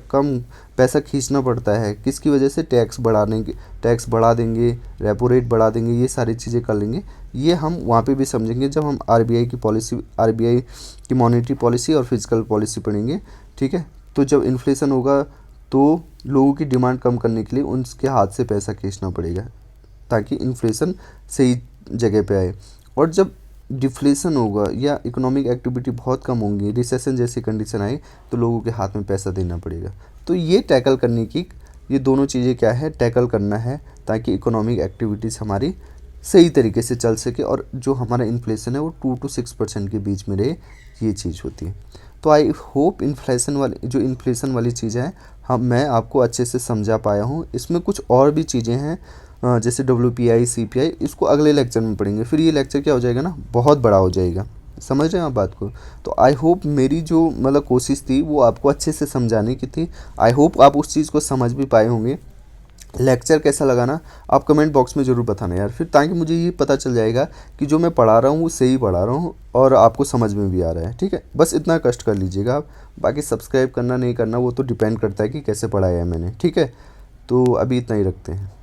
खींचना पड़ता है, किसकी वजह से, टैक्स बढ़ा देंगे, रेपो रेट बढ़ा देंगे, ये सारी चीज़ें कर लेंगे। ये हम वहाँ पे भी समझेंगे जब हम आरबीआई की मॉनेटरी पॉलिसी और फिजिकल पॉलिसी पढ़ेंगे, ठीक है। तो जब इन्फ्लेशन होगा तो लोगों की डिमांड कम करने के लिए उनके हाथ से पैसा खींचना पड़ेगा, ताकि इन्फ्लेशन सही जगह पे आए। और जब डिफ्लेशन होगा या इकोनॉमिक एक्टिविटी बहुत कम होंगी, रिसेशन जैसी कंडीशन आए, तो लोगों के हाथ में पैसा देना पड़ेगा। तो ये टैकल करने की, ये दोनों चीज़ें क्या है, टैकल करना है, ताकि इकोनॉमिक एक्टिविटीज़ हमारी सही तरीके से चल सके और जो हमारा इन्फ्लेशन है वो 2 से 6% के बीच में रहे, ये चीज़ होती है। तो आई होप इन्फ्लेशन वाली चीज़ें हैं मैं आपको अच्छे से समझा पाया हूँ। इसमें कुछ और भी चीज़ें हैं, जैसे WPI CPI, इसको अगले लेक्चर में पढ़ेंगे। फिर ये लेक्चर क्या हो जाएगा ना, बहुत बड़ा हो जाएगा। समझ रहे हैं आप बात को। तो आई होप मेरी जो मतलब कोशिश थी वो आपको अच्छे से समझाने की थी। आई होप आप उस चीज़ को समझ भी पाए होंगे। लेक्चर कैसा लगा ना, आप कमेंट बॉक्स में ज़रूर बताना यार, फिर ताकि मुझे ये पता चल जाएगा कि जो मैं पढ़ा रहा हूँ वो सही पढ़ा रहा हूँ और आपको समझ में भी आ रहा है, ठीक है। बस इतना कष्ट कर लीजिएगा आप, बाकी सब्सक्राइब करना नहीं करना वो तो डिपेंड करता है कि कैसे पढ़ाया है मैंने, ठीक है। तो अभी इतना ही रखते हैं।